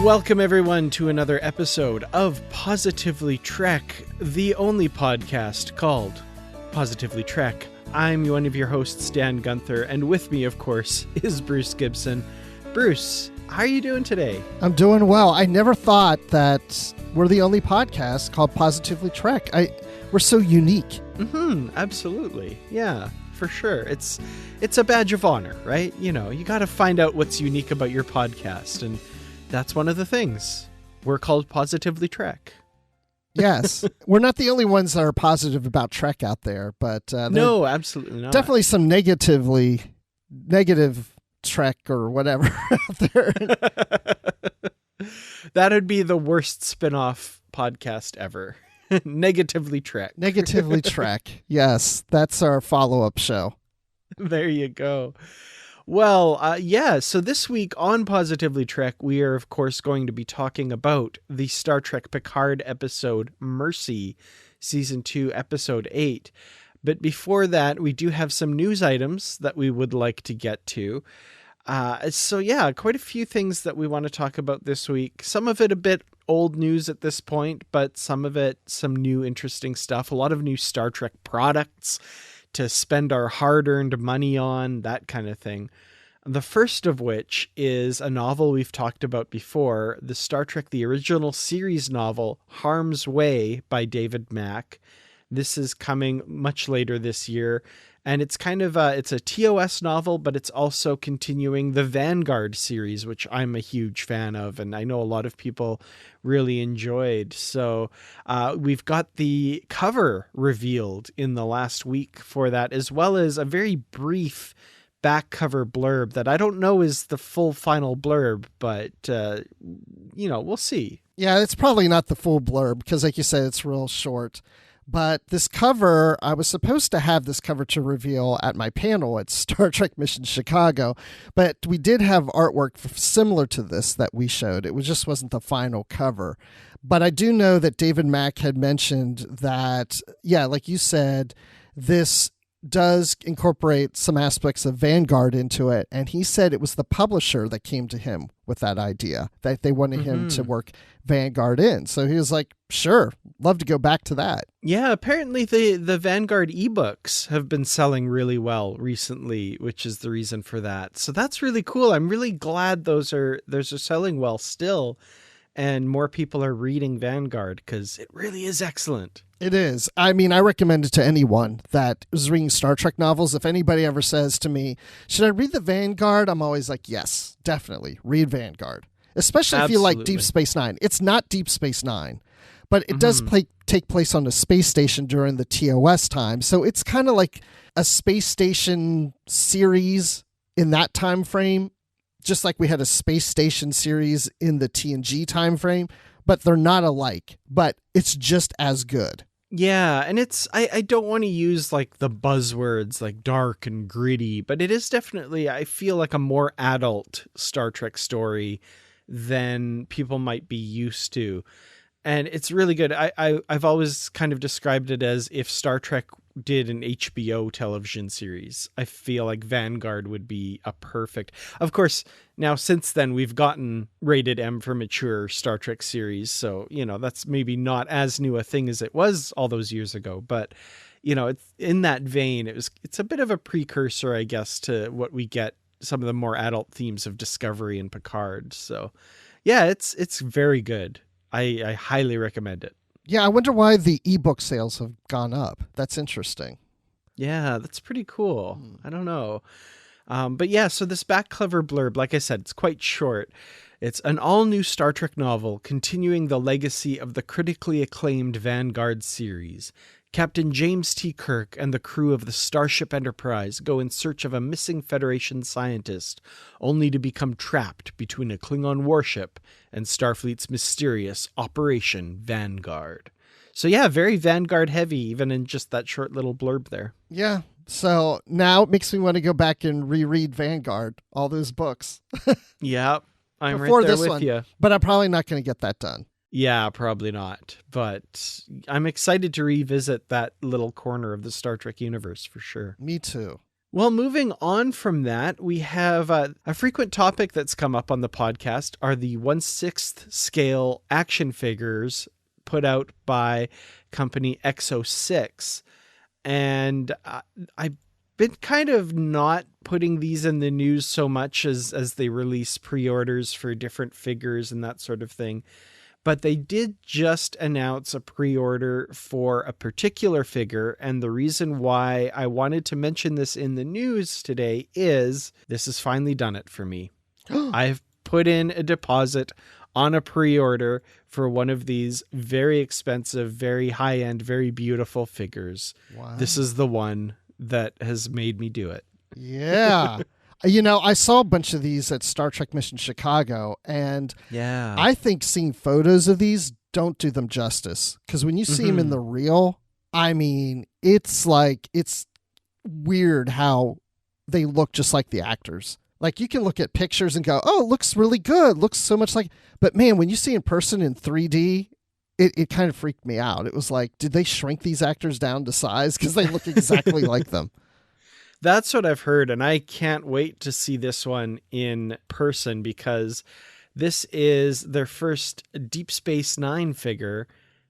Welcome, everyone, to another episode of Positively Trek, the only podcast called Positively Trek. I'm one of your hosts, Dan Gunther, and with me, of course, is Bruce Gibson. Bruce, how are you doing today? I'm doing well. I never thought that we're the only podcast called Positively Trek. We're so unique. Absolutely. Yeah, for sure. It's a badge of honor, right? You know, you got to find out what's unique about your podcast, and that's one of the things. We're called Positively Trek. Yes. We're not the only ones that are positive about Trek out there, but no, absolutely not. Definitely some negative Trek or whatever out there. That would be the worst spin-off podcast ever. Negatively Trek. Negatively Trek. Yes, that's our follow-up show. There you go. Well, so this week on Positively Trek, we are, of course, going to be talking about the Star Trek Picard episode Mercy, Season 2, Episode 8. But before that, we do have some news items that we would like to get to. Quite a few things that we want to talk about this week. Some of it a bit old news at this point, but some of it some new interesting stuff. A lot of new Star Trek products to spend our hard-earned money on, that kind of thing. The first of which is a novel we've talked about before, the Star Trek The Original Series novel, Harm's Way by David Mack. This is coming much later this year, and it's kind of it's a TOS novel, but it's also continuing the Vanguard series, which I'm a huge fan of, and I know a lot of people really enjoyed. So we've got the cover revealed in the last week for that, as well as a very brief back cover blurb that I don't know is the full final blurb, but we'll see. Yeah, it's probably not the full blurb because, like you said, it's real short. But this cover, I was supposed to have this cover to reveal at my panel at Star Trek Mission Chicago, but we did have artwork similar to this that we showed. It just wasn't the final cover. But I do know that David Mack had mentioned that, like you said, this does incorporate some aspects of Vanguard into it. And he said it was the publisher that came to him with that idea, that they wanted him to work Vanguard in. So he was like, sure, love to go back to that. Yeah, apparently the Vanguard ebooks have been selling really well recently, which is the reason for that. So that's really cool. I'm really glad those are selling well still, and more people are reading Vanguard because it really is excellent. It is. I mean, I recommend it to anyone that is reading Star Trek novels. If anybody ever says to me, should I read the Vanguard? I'm always like, yes, definitely read Vanguard. Especially if you like Deep Space Nine. It's not Deep Space Nine, but it does take place on a space station during the TOS time. So it's kind of like a space station series in that time frame, just like we had a space station series in the TNG time frame, but they're not alike, but it's just as good. Yeah, and it's I don't want to use like the buzzwords like dark and gritty, but it is definitely, I feel like, a more adult Star Trek story than people might be used to. And it's really good. I've always kind of described it as if Star Trek did an HBO television series. I feel like Vanguard would be a perfect. Of course, now since then we've gotten rated M for mature Star Trek series, so that's maybe not as new a thing as it was all those years ago. But it's in that vein. It's a bit of a precursor, I guess, to what we get, some of the more adult themes of Discovery and Picard. So yeah, it's very good. I highly recommend it. Yeah, I wonder why the ebook sales have gone up. That's interesting. Yeah, that's pretty cool. I don't know. But yeah, so this back cover blurb, like I said, it's quite short. It's an all-new Star Trek novel continuing the legacy of the critically acclaimed Vanguard series. Captain James T. Kirk and the crew of the Starship Enterprise go in search of a missing Federation scientist, only to become trapped between a Klingon warship and Starfleet's mysterious Operation Vanguard. So yeah, very Vanguard heavy, even in just that short little blurb there. Yeah, so now it makes me want to go back and reread Vanguard, all those books. Yeah, I'm Before right there this with you. But I'm probably not going to get that done. Yeah, probably not. But I'm excited to revisit that little corner of the Star Trek universe for sure. Me too. Well, moving on from that, we have a frequent topic that's come up on the podcast are the 1/6 scale action figures put out by company XO6. And I've been kind of not putting these in the news so much as they release pre-orders for different figures and that sort of thing. But they did just announce a pre-order for a particular figure. And the reason why I wanted to mention this in the news today is this has finally done it for me. I've put in a deposit on a pre-order for one of these very expensive, very high-end, very beautiful figures. Wow. This is the one that has made me do it. Yeah. You know, I saw a bunch of these at Star Trek Mission Chicago, and yeah, I think seeing photos of these don't do them justice. Because when you see them in the real, I mean, it's weird how they look just like the actors. Like, you can look at pictures and go, oh, it looks really good. Looks so much like... But, man, when you see in person in 3D, it kind of freaked me out. It was like, did they shrink these actors down to size? Because they look exactly like them. That's what I've heard, and I can't wait to see this one in person because this is their first Deep Space Nine figure,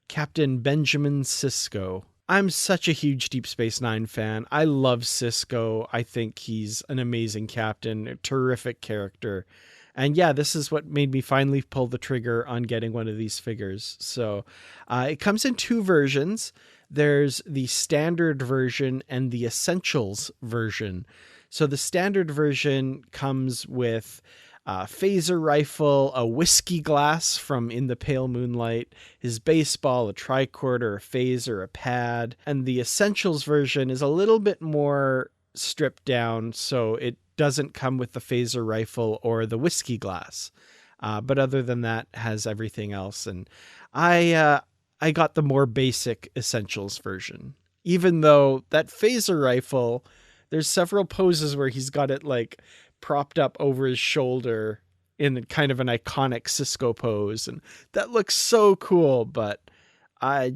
Captain Benjamin Sisko. I'm such a huge Deep Space Nine fan. I love Sisko. I think he's an amazing captain, a terrific character. And yeah, this is what made me finally pull the trigger on getting one of these figures. So it comes in two versions. There's the standard version and the essentials version. So the standard version comes with a phaser rifle, a whiskey glass from In the Pale Moonlight, his baseball, a tricorder, a phaser, a pad. And the essentials version is a little bit more stripped down, so it doesn't come with the phaser rifle or the whiskey glass. But other than that, has everything else. And I got the more basic essentials version, even though that phaser rifle, there's several poses where he's got it like propped up over his shoulder in kind of an iconic Sisko pose. And that looks so cool, but I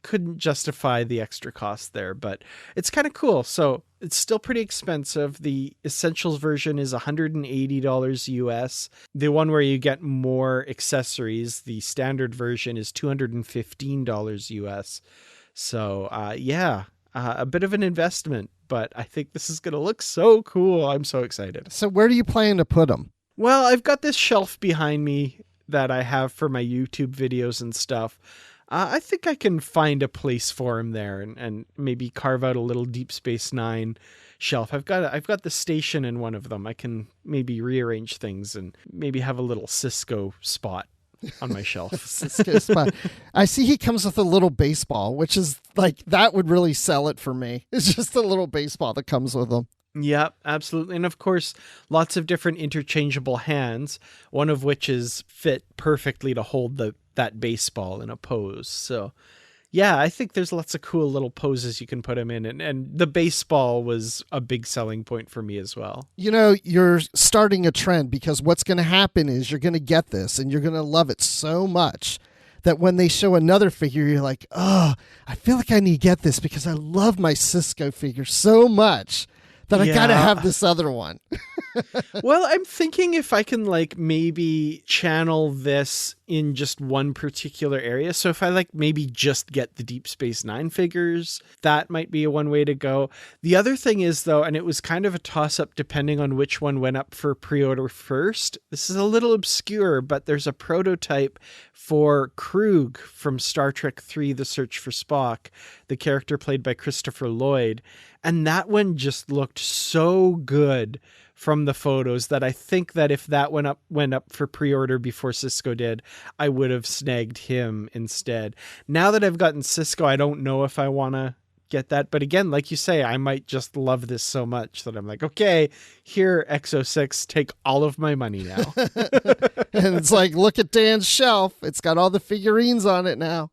couldn't justify the extra cost there, but it's kind of cool. So it's still pretty expensive. The essentials version is $180 US. The one where you get more accessories, the standard version, is $215 US. So a bit of an investment, but I think this is going to look so cool. I'm so excited. So where do you plan to put them? Well, I've got this shelf behind me that I have for my YouTube videos and stuff. I think I can find a place for him there and maybe carve out a little Deep Space Nine shelf. I've got the station in one of them. I can maybe rearrange things and maybe have a little Sisko spot on my shelf. Sisko spot. I see he comes with a little baseball, which is like, that would really sell it for me. It's just a little baseball that comes with him. Yep, absolutely. And of course, lots of different interchangeable hands, one of which is fit perfectly to hold that baseball in a pose. So yeah, I think there's lots of cool little poses you can put him in. And the baseball was a big selling point for me as well. You know, you're starting a trend because what's going to happen is you're going to get this and you're going to love it so much that when they show another figure, you're like, oh, I feel like I need to get this because I love my Sisko figure so much that I gotta have this other one. Well, I'm thinking if I can like maybe channel this in just one particular area. So if I like maybe just get the Deep Space Nine figures, that might be one way to go. The other thing is though, and it was kind of a toss up depending on which one went up for pre-order first. This is a little obscure, but there's a prototype for Krug from Star Trek III, The Search for Spock, the character played by Christopher Lloyd. And that one just looked so good from the photos that I think that if that went up for pre-order before Sisko did, I would have snagged him instead. Now that I've gotten Sisko, I don't know if I want to get that. But again, like you say, I might just love this so much that I'm like, okay, here, XO6, take all of my money now. And it's like, look at Dan's shelf. It's got all the figurines on it now.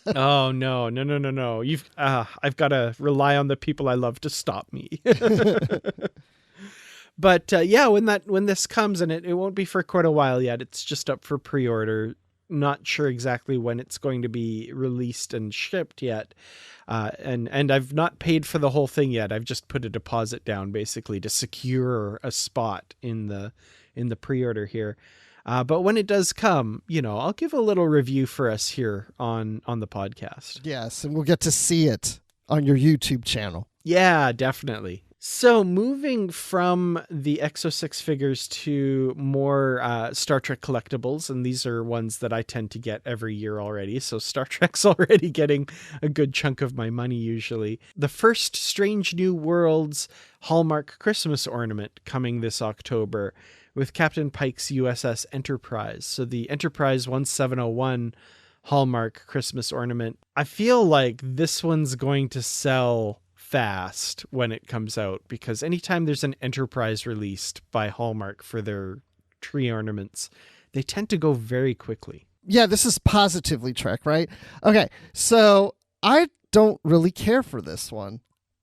Oh, no. I've got to rely on the people I love to stop me. But when this comes, and it won't be for quite a while yet, it's just up for pre-order. not sure exactly when it's going to be released and shipped yet. And I've not paid for the whole thing yet. I've just put a deposit down basically to secure a spot in the pre-order here. But when it does come, I'll give a little review for us here on the podcast. Yes, and we'll get to see it on your YouTube channel. Yeah, definitely. So moving from the Exo-6 figures to more Star Trek collectibles, and these are ones that I tend to get every year already, so Star Trek's already getting a good chunk of my money usually. The first Strange New Worlds Hallmark Christmas ornament coming this October with Captain Pike's USS Enterprise. So the Enterprise 1701 Hallmark Christmas ornament. I feel like this one's going to sell fast when it comes out, because anytime there's an Enterprise released by Hallmark for their tree ornaments, they tend to go very quickly. Yeah, this is Positively Trek, right? Okay, so I don't really care for this one.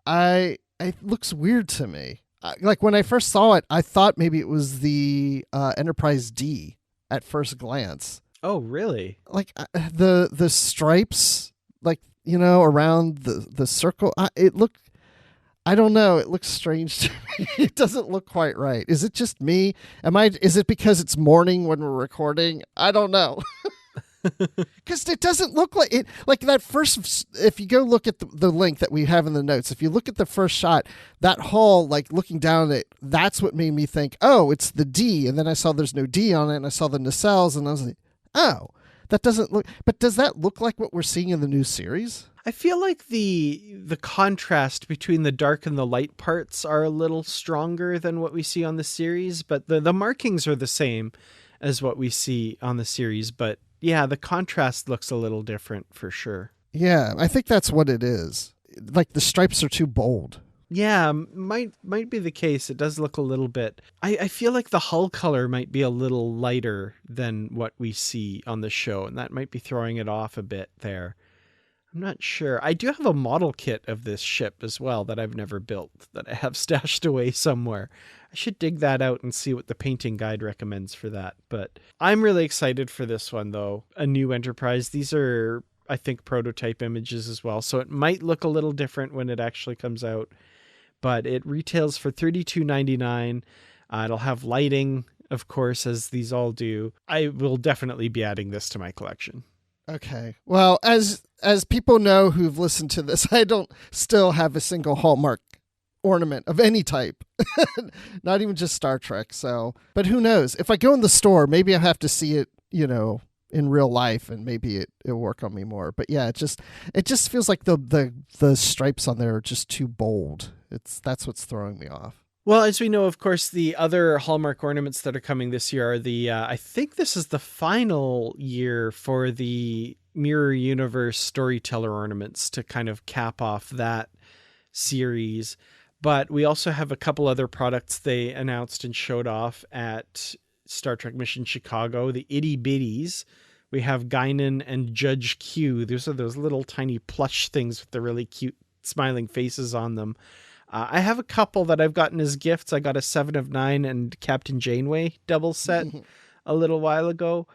It looks weird to me. Like when I first saw it, I thought maybe it was the Enterprise D at first glance. Oh, really? Like the stripes, like, around the circle. I don't know. It looks strange to me. It doesn't look quite right. Is it just me? Is it because it's morning when we're recording? I don't know. Because it doesn't look like it. Like that first, if you go look at the link that we have in the notes, if you look at the first shot, that hull, like looking down at it, that's what made me think, oh, it's the D. And then I saw there's no D on it, and I saw the nacelles, and I was like, oh, that doesn't look. But does that look like what we're seeing in the new series? I feel like the contrast between the dark and the light parts are a little stronger than what we see on the series, but the markings are the same as what we see on the series. But yeah, the contrast looks a little different for sure. Yeah, I think that's what it is. Like the stripes are too bold. Yeah, might be the case. It does look a little bit. I feel like the hull color might be a little lighter than what we see on the show, and that might be throwing it off a bit there. I'm not sure. I do have a model kit of this ship as well that I've never built, that I have stashed away somewhere. I should dig that out and see what the painting guide recommends for that. But I'm really excited for this one, though. A new Enterprise. These are, I think, prototype images as well, so it might look a little different when it actually comes out. But it retails for $32.99. It'll have lighting, of course, as these all do. I will definitely be adding this to my collection. Okay. Well, as people know who've listened to this, I don't still have a single Hallmark ornament of any type. Not even just Star Trek. So, but who knows? If I go in the store, maybe I have to see it, in real life, and maybe it'll work on me more. But yeah, it just feels like the stripes on there are just too bold. That's what's throwing me off. Well, as we know, of course, the other Hallmark ornaments that are coming this year are the, I think this is the final year for the Mirror Universe Storyteller ornaments to kind of cap off that series. But we also have a couple other products they announced and showed off at Star Trek Mission Chicago, the Itty Bitties. We have Guinan and Judge Q. Those are those little tiny plush things with the really cute smiling faces on them. I have a couple that I've gotten as gifts. I got a 7 of 9 and Captain Janeway double set a little while ago.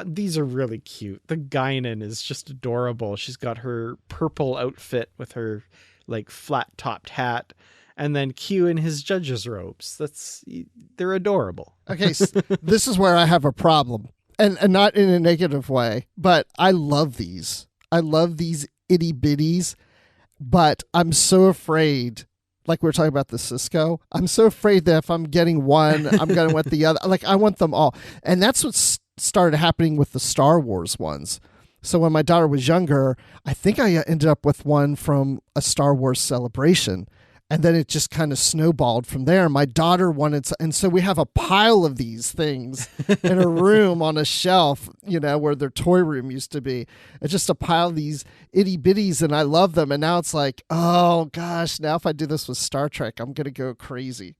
These are really cute. The Guinan is just adorable. She's got her purple outfit with her like flat topped hat, and then Q in his judge's robes. They're adorable. Okay, so this is where I have a problem, and not in a negative way, but I love these. I love these itty bitties, but I'm so afraid. Like we were talking about the Sisko, I'm so afraid that if I'm getting one, I'm going to want the other. Like I want them all. And that's what started happening with the Star Wars ones. So when my daughter was younger, I think I ended up with one from a Star Wars celebration. And then it just kind of snowballed from there. My daughter wanted to, and so we have a pile of these things in a room on a shelf, where their toy room used to be. It's just a pile of these itty bitties, and I love them. And now it's like, oh gosh, now if I do this with Star Trek, I'm going to go crazy.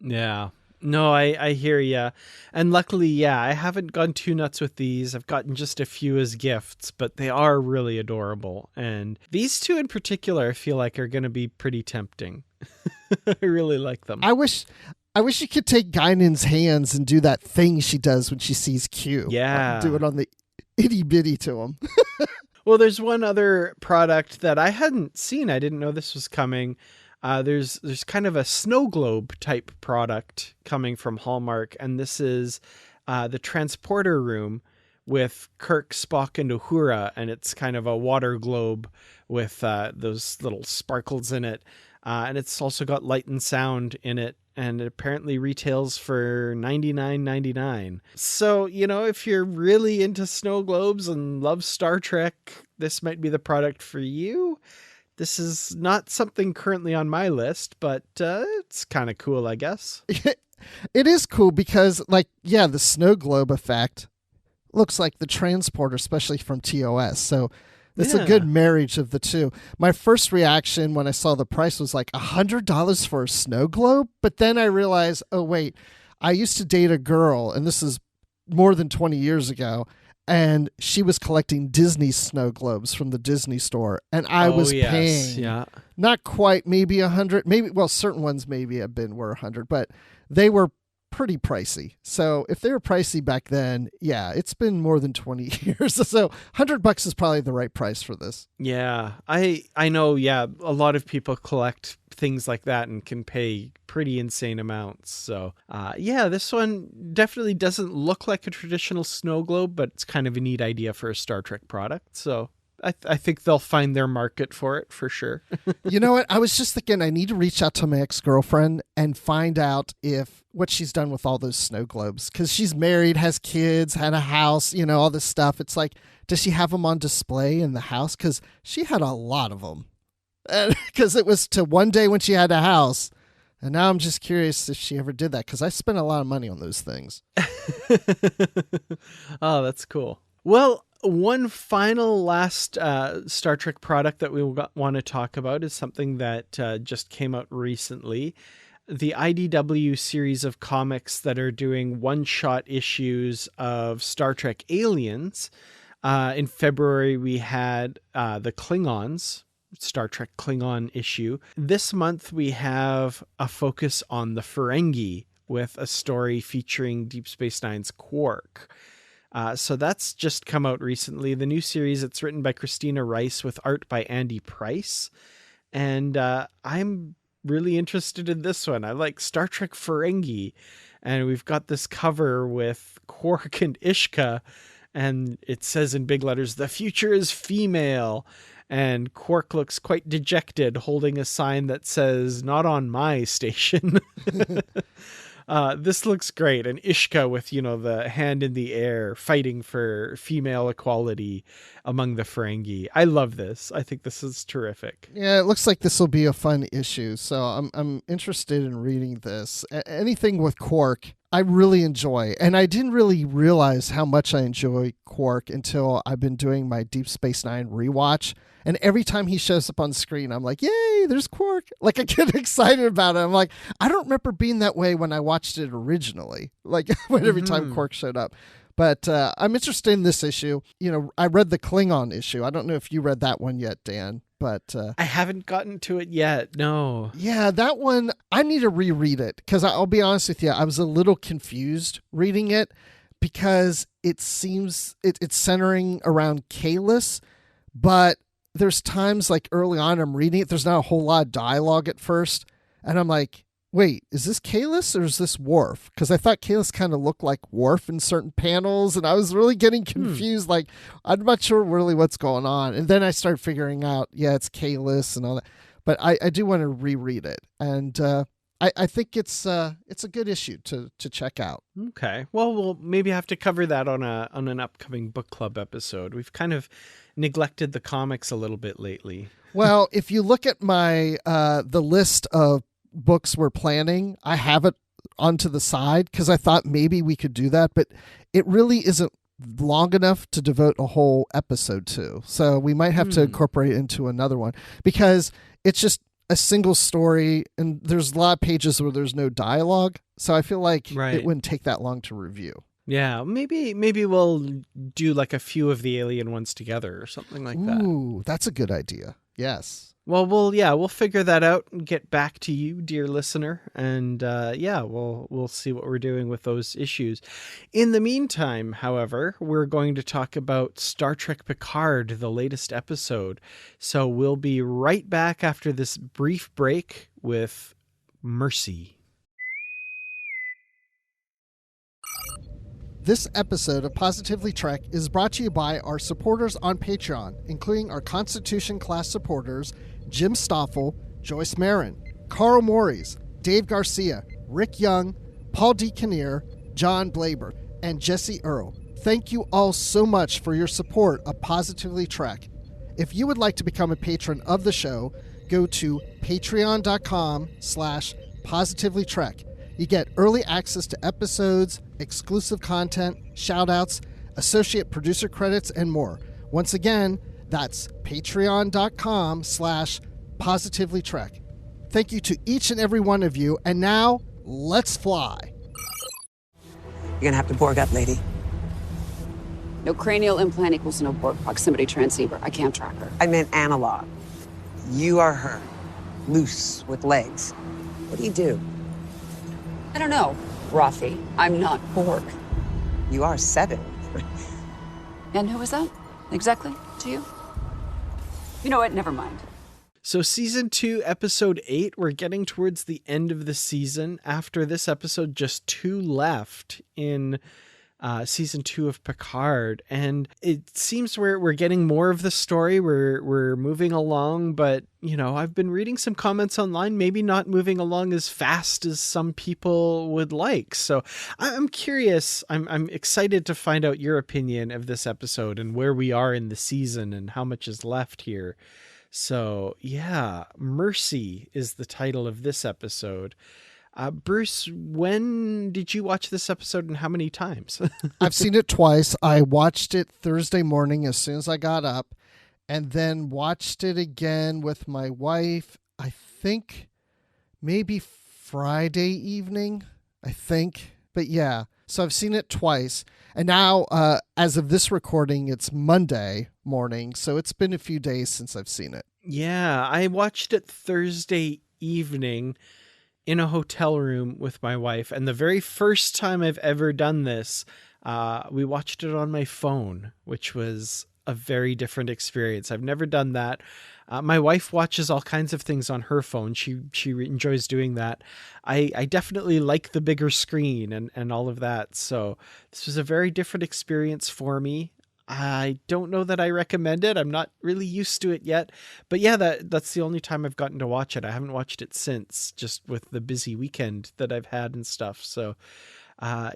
Yeah. No, I hear ya. And luckily, yeah, I haven't gone too nuts with these. I've gotten just a few as gifts, but they are really adorable. And these two in particular, I feel like are going to be pretty tempting. I really like them. I wish you could take Guinan's hands and do that thing she does when she sees Q. Yeah. Do it on the itty bitty to them. Well, there's one other product that I hadn't seen. I didn't know this was coming. There's kind of a snow globe type product coming from Hallmark, and this is the transporter room with Kirk, Spock, and Uhura, and it's kind of a water globe with those little sparkles in it, and it's also got light and sound in it, and it apparently retails for $99.99. So, if you're really into snow globes and love Star Trek, this might be the product for you. This is not something currently on my list, but it's kind of cool, I guess. It is cool because, the snow globe effect looks like the transporter, especially from TOS. So it's a good marriage of the two. My first reaction when I saw the price was like $100 for a snow globe. But then I realized, oh, wait, I used to date a girl, and this is more than 20 years ago, and she was collecting Disney snow globes from the Disney store. And I was paying not quite maybe $100, certain ones maybe were $100, but they were pretty pricey. So if they were pricey back then, it's been more than 20 years. So $100 is probably the right price for this. Yeah, I know. Yeah, a lot of people collect things like that and can pay pretty insane amounts. So this one definitely doesn't look like a traditional snow globe, but it's kind of a neat idea for a Star Trek product. So I think they'll find their market for it for sure. You know what? I was just thinking I need to reach out to my ex-girlfriend and find out what she's done with all those snow globes. Because she's married, has kids, had a house, all this stuff. It's like, does she have them on display in the house? Because she had a lot of them. Because it was to one day when she had a house. And now I'm just curious if she ever did that. Because I spent a lot of money on those things. Oh, that's cool. Well, one final last Star Trek product that we want to talk about is something that just came out recently. The IDW series of comics that are doing one-shot issues of Star Trek Aliens. In February, we had the Klingons, Star Trek Klingon issue. This month, we have a focus on the Ferengi with a story featuring Deep Space Nine's Quark. So that's just come out recently. The new series, it's written by Christina Rice with art by Andy Price. And I'm really interested in this one. I like Star Trek Ferengi. And we've got this cover with Quark and Ishka. And it says in big letters, "The future is female." And Quark looks quite dejected, holding a sign that says, "Not on my station." This looks great. And Ishka with, the hand in the air fighting for female equality among the Ferengi. I love this. I think this is terrific. Yeah, it looks like this will be a fun issue. So I'm interested in reading this. Anything with Quark, I really enjoy. And I didn't really realize how much I enjoy Quark until I've been doing my Deep Space Nine rewatch. And every time he shows up on screen, I'm like, yay, there's Quark. Like, I get excited about it. I'm like, I don't remember being that way when I watched it originally, like when every time Quark showed up. But I'm interested in this issue. I read the Klingon issue. I don't know if you read that one yet, Dan. But I haven't gotten to it yet. No. Yeah, that one, I need to reread it. Because I'll be honest with you, I was a little confused reading it. Because it seems it's centering around Kalis. But there's times like early on I'm reading it, there's not a whole lot of dialogue at first. And I'm like, wait, is this Kalis or is this Worf? Because I thought Kalis kind of looked like Worf in certain panels. And I was really getting confused. Like, I'm not sure really what's going on. And then I started figuring out, it's Kalis and all that. But I do want to reread it. And I think it's a good issue to check out. Okay. Well, we'll maybe have to cover that on an upcoming book club episode. We've kind of neglected the comics a little bit lately. Well, if you look at my the list of books we're planning, I have it onto the side because I thought maybe we could do that, but it really isn't long enough to devote a whole episode to. So we might have to incorporate it into another one because it's just a single story and there's a lot of pages where there's no dialogue. So I feel like it wouldn't take that long to review. Yeah, maybe we'll do like a few of the alien ones together or something like that. Ooh, that's a good idea. Yes. Well, we'll figure that out and get back to you, dear listener, and we'll see what we're doing with those issues. In the meantime, however, we're going to talk about Star Trek Picard, the latest episode. So we'll be right back after this brief break with Mercy. This episode of Positively Trek is brought to you by our supporters on Patreon, including our Constitution class supporters, Jim Stoffel, Joyce Marin, Carl Morris, Dave Garcia, Rick Young, Paul D. Kinnear, John Blaber, and Jesse Earl. Thank you all so much for your support of Positively Trek. If you would like to become a patron of the show, go to patreon.com/positivelytrek. You get early access to episodes, exclusive content, shoutouts, associate producer credits, and more. Once again, that's patreon.com/positivelytrek. Thank you to each and every one of you. And now, let's fly. You're gonna have to Borg up, lady. No cranial implant equals no Borg proximity transceiver. I can't track her. I meant analog. You are her. Loose, with legs. What do you do? I don't know, Rafi. I'm not Borg. You are 7. And who was that? Exactly? To you? You know what? Never mind. So season 2, episode 8, we're getting towards the end of the season. After this episode, just 2 left in season 2 of Picard, and it seems we're getting more of the story. We're moving along, but I've been reading some comments online, maybe not moving along as fast as some people would like. So I'm curious. I'm excited to find out your opinion of this episode and where we are in the season and how much is left here. So yeah, Mercy is the title of this episode. Bruce, when did you watch this episode and how many times? I've seen it twice. I watched it Thursday morning as soon as I got up, and then watched it again with my wife, I think maybe Friday evening, I think. But yeah, so I've seen it twice. And now, as of this recording, it's Monday morning, so it's been a few days since I've seen it. Yeah, I watched it Thursday evening in a hotel room with my wife. And the very first time I've ever done this, we watched it on my phone, which was a very different experience. I've never done that. My wife watches all kinds of things on her phone. She enjoys doing that. I definitely like the bigger screen and all of that. So this was a very different experience for me. I don't know that I recommend it. I'm not really used to it yet. But yeah, that's the only time I've gotten to watch it. I haven't watched it since, just with the busy weekend that I've had and stuff. So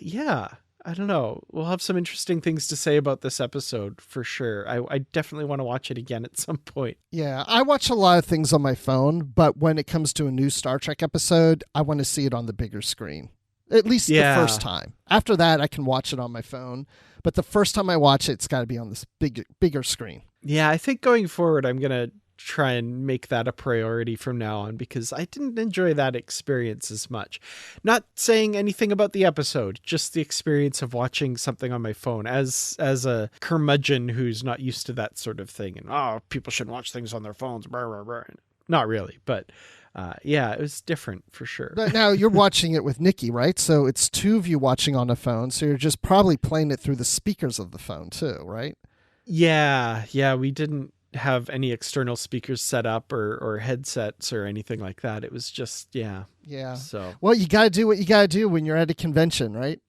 yeah, I don't know. We'll have some interesting things to say about this episode for sure. I definitely want to watch it again at some point. Yeah, I watch a lot of things on my phone, but when it comes to a new Star Trek episode, I want to see it on the bigger screen. At least the first time. After that, I can watch it on my phone. But the first time I watch it, it's got to be on this bigger screen. Yeah, I think going forward, I'm going to try and make that a priority from now on, because I didn't enjoy that experience as much. Not saying anything about the episode, just the experience of watching something on my phone as a curmudgeon who's not used to that sort of thing. And, people should watch things on their phones. Blah, blah, blah. Not really, but yeah, it was different for sure. But now you're watching it with Nikki, right? So it's 2 of you watching on a phone. So you're just probably playing it through the speakers of the phone too, right? Yeah. We didn't have any external speakers set up or headsets or anything like that. It was just, yeah. So, well, you got to do what you got to do when you're at a convention, right?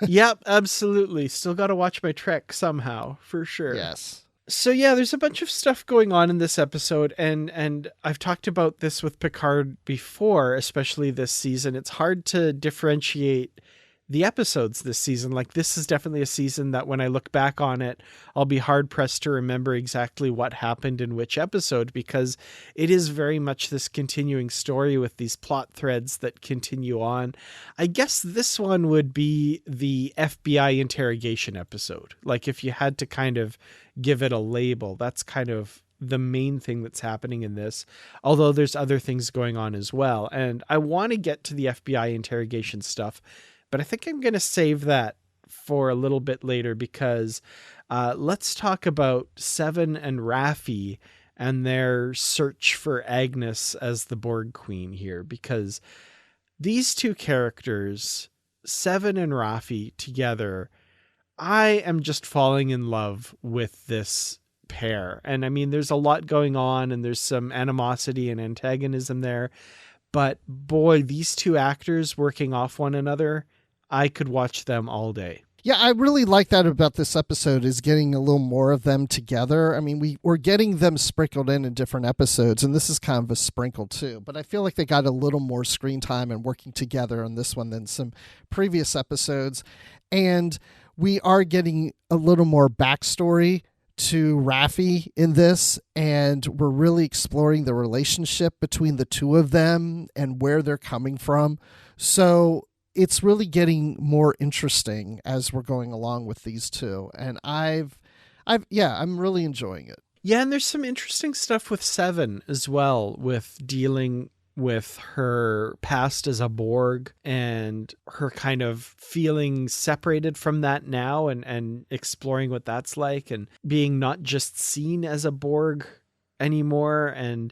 Yep, absolutely. Still got to watch my Trek somehow, for sure. Yes. So yeah, there's a bunch of stuff going on in this episode, and I've talked about this with Picard before, especially this season. It's hard to differentiate the episodes this season. Like, this is definitely a season that when I look back on it, I'll be hard pressed to remember exactly what happened in which episode, because it is very much this continuing story with these plot threads that continue on. I guess this one would be the FBI interrogation episode. Like, if you had to kind of give it a label, that's kind of the main thing that's happening in this, although there's other things going on as well. And I want to get to the FBI interrogation stuff, but I think I'm going to save that for a little bit later, because let's talk about Seven and Raffi and their search for Agnes as the Borg Queen here, because these two characters, Seven and Raffi together, I am just falling in love with this pair. And I mean, there's a lot going on and there's some animosity and antagonism there, but boy, these two actors working off one another, I could watch them all day. Yeah, I really like that about this episode, is getting a little more of them together. I mean, we're getting them sprinkled in different episodes, and this is kind of a sprinkle too. But I feel like they got a little more screen time and working together on this one than some previous episodes. And we are getting a little more backstory to Raffi in this, and we're really exploring the relationship between the two of them and where they're coming from. So it's really getting more interesting as we're going along with these two. And I'm really enjoying it. Yeah, and there's some interesting stuff with Seven as well, with dealing with her past as a Borg and her kind of feeling separated from that now, and exploring what that's like, and being not just seen as a Borg anymore. And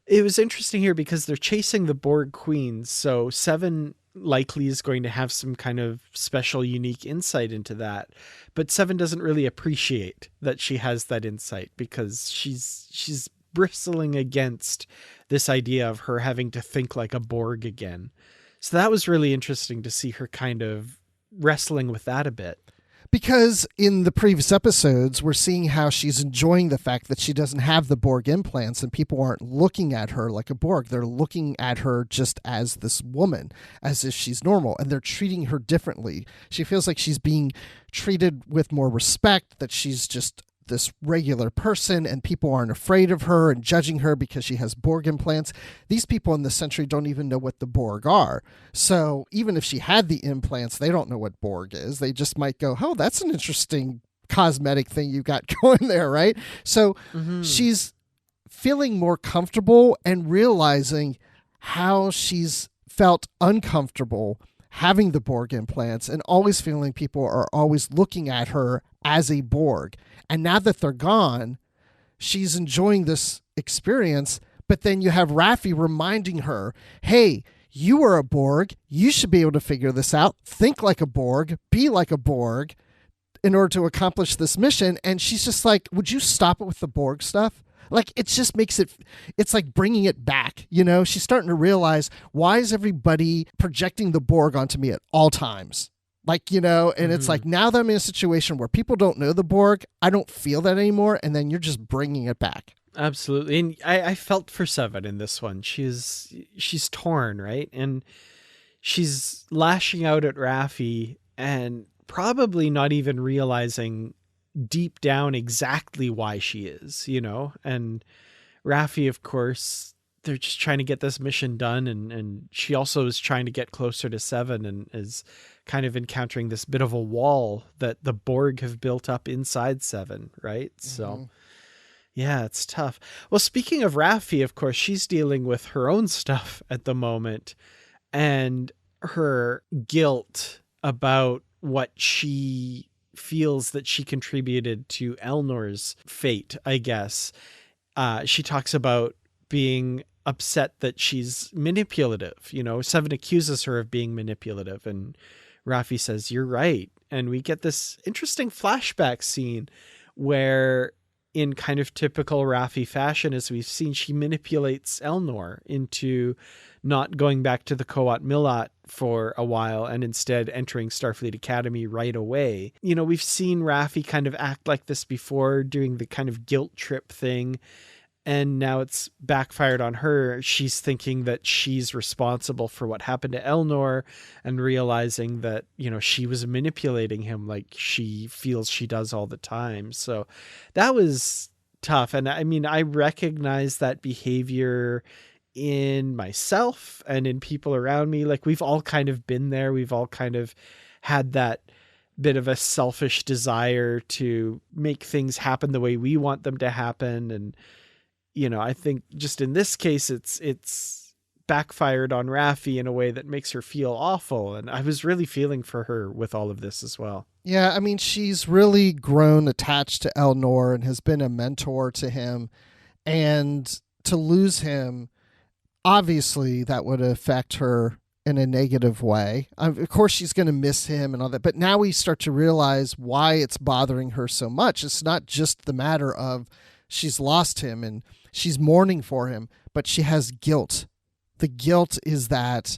it was interesting here because they're chasing the Borg Queens. So Seven likely is going to have some kind of special, unique insight into that. But Seven doesn't really appreciate that she has that insight, because she's bristling against this idea of her having to think like a Borg again. So that was really interesting to see her kind of wrestling with that a bit. Because in the previous episodes, we're seeing how she's enjoying the fact that she doesn't have the Borg implants, and people aren't looking at her like a Borg. They're looking at her just as this woman, as if she's normal, and they're treating her differently. She feels like she's being treated with more respect, that she's just this regular person and people aren't afraid of her and judging her because she has Borg implants. These people in this century don't even know what the Borg are. So even if she had the implants, they don't know what Borg is. They just might go, oh, that's an interesting cosmetic thing you got going there, right? So she's feeling more comfortable and realizing how she's felt uncomfortable having the Borg implants and always feeling people are always looking at her as a Borg. And now that they're gone, she's enjoying this experience. But then you have Raffi reminding her, hey, you are a Borg. You should be able to figure this out. Think like a Borg. Be like a Borg in order to accomplish this mission. And she's just like, would you stop it with the Borg stuff? Like, it just makes it's like bringing it back, you know? She's starting to realize, why is everybody projecting the Borg onto me at all times? Like, you know, and it's like, now that I'm in a situation where people don't know the Borg, I don't feel that anymore. And then you're just bringing it back. Absolutely. And I felt for Seven in this one. She's torn, right? And she's lashing out at Raffi and probably not even realizing deep down exactly why she is, you know? And Raffi, of course, they're just trying to get this mission done. And she also is trying to get closer to Seven and is kind of encountering this bit of a wall that the Borg have built up inside Seven, right? So yeah, it's tough. Well, speaking of Raffi, of course, she's dealing with her own stuff at the moment and her guilt about what she feels that she contributed to Elnor's fate, I guess. She talks about being upset that she's manipulative. You know, Seven accuses her of being manipulative, and Raffi says, you're right. And we get this interesting flashback scene where, in kind of typical Raffi fashion, as we've seen, she manipulates Elnor into not going back to the Coat Millat for a while and instead entering Starfleet Academy right away. You know, we've seen Raffi kind of act like this before, doing the kind of guilt trip thing. And now it's backfired on her. She's thinking that she's responsible for what happened to Elnor and realizing that, you know, she was manipulating him like she feels she does all the time. So that was tough. And I mean, I recognize that behavior in myself and in people around me. Like, we've all kind of been there. We've all kind of had that bit of a selfish desire to make things happen the way we want them to happen. And, you know, I think just in this case, it's backfired on Raffi in a way that makes her feel awful. And I was really feeling for her with all of this as well. Yeah, I mean, she's really grown attached to Elnor and has been a mentor to him. And to lose him, obviously, that would affect her in a negative way. Of course, she's going to miss him and all that. But now we start to realize why it's bothering her so much. It's not just the matter of she's lost him and she's mourning for him, but she has guilt. The guilt is that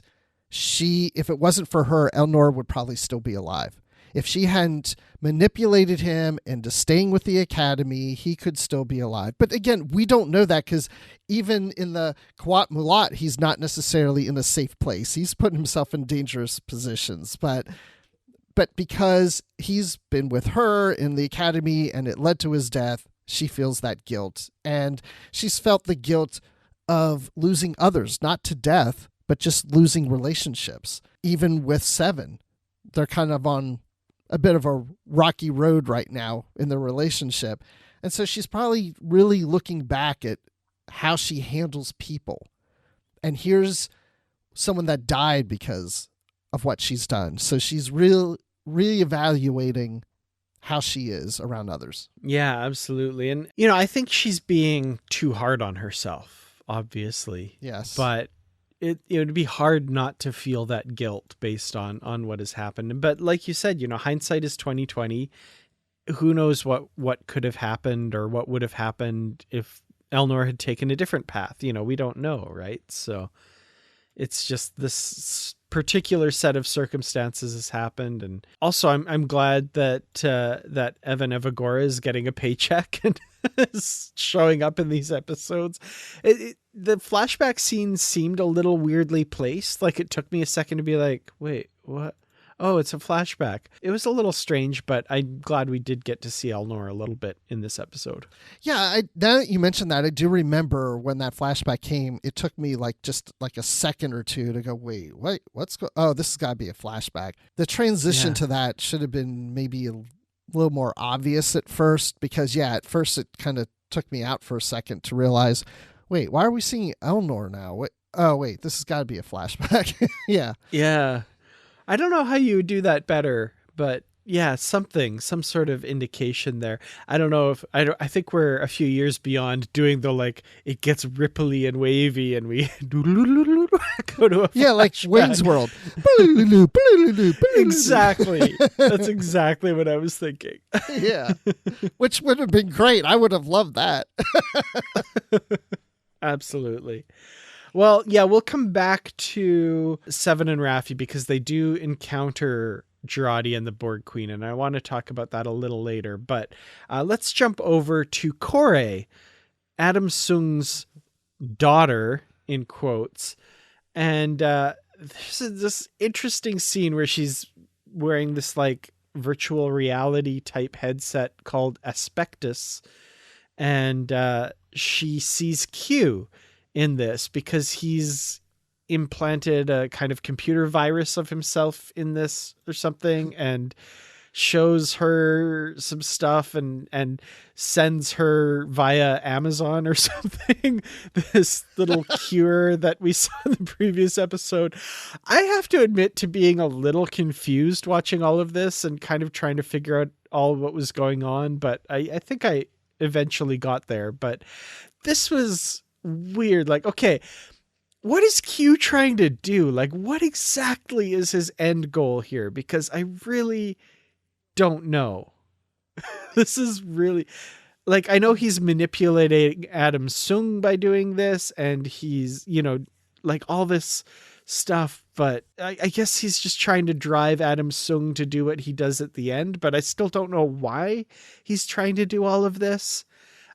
if it wasn't for her, Elnor would probably still be alive. If she hadn't manipulated him into staying with the Academy, he could still be alive. But again, we don't know that because even in the Qowat Mulat, he's not necessarily in a safe place. He's putting himself in dangerous positions. But because he's been with her in the Academy and it led to his death, she feels that guilt. And she's felt the guilt of losing others, not to death, but just losing relationships. Even with Seven, they're kind of on a bit of a rocky road right now in their relationship. And so she's probably really looking back at how she handles people. And here's someone that died because of what she's done. So she's reevaluating how she is around others. Yeah, absolutely. And, I think she's being too hard on herself, obviously. Yes. But it would be hard not to feel that guilt based on what has happened. But like you said, hindsight is 2020. Who knows what could have happened or what would have happened if Elnor had taken a different path? We don't know, right? So it's just this particular set of circumstances has happened. And also I'm glad that Evan Evagora is getting a paycheck and is showing up in these episodes. The flashback scenes seemed a little weirdly placed. Like it took me a second to be like, wait, what? Oh, it's a flashback. It was a little strange, but I'm glad we did get to see Elnor a little bit in this episode. Yeah, now that you mentioned that, I do remember when that flashback came, it took me just a second or two to go, wait, this has got to be a flashback. The transition to that should have been maybe a little more obvious at first because, at first it kind of took me out for a second to realize, wait, why are we seeing Elnor now? This has got to be a flashback. Yeah. Yeah. I don't know how you would do that better, but yeah, some sort of indication there. I don't know I think we're a few years beyond doing the it gets ripply and wavy and we go to a flashback. Like Wayne's World. Exactly. That's exactly what I was thinking. Yeah. Which would have been great. I would have loved that. Absolutely. Well, yeah, we'll come back to Seven and Raffi because they do encounter Girardi and the Borg Queen, and I want to talk about that a little later. But let's jump over to Kore, Adam Sung's daughter, in quotes. And there's this interesting scene where she's wearing this virtual reality type headset called Aspectus, and she sees Q in this because he's implanted a kind of computer virus of himself in this or something and shows her some stuff and sends her via Amazon or something, this little cure that we saw in the previous episode. I have to admit to being a little confused watching all of this and kind of trying to figure out all what was going on, but I think I eventually got there. But this was weird. Okay, what is Q trying to do? What exactly is his end goal here? Because I really don't know. This is really I know he's manipulating Adam Sung by doing this and he's, all this stuff, but I guess he's just trying to drive Adam Sung to do what he does at the end, but I still don't know why he's trying to do all of this.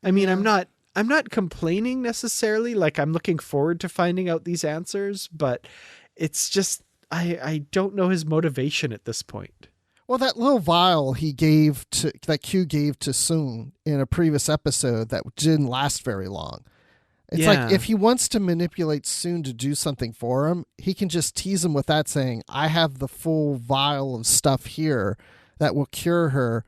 I mean, yeah. I'm not complaining necessarily. I'm looking forward to finding out these answers, but it's just, I don't know his motivation at this point. Well, that little vial that Q gave to Sung in a previous episode that didn't last very long. It's if he wants to manipulate Sung to do something for him, he can just tease him with that saying, I have the full vial of stuff here that will cure her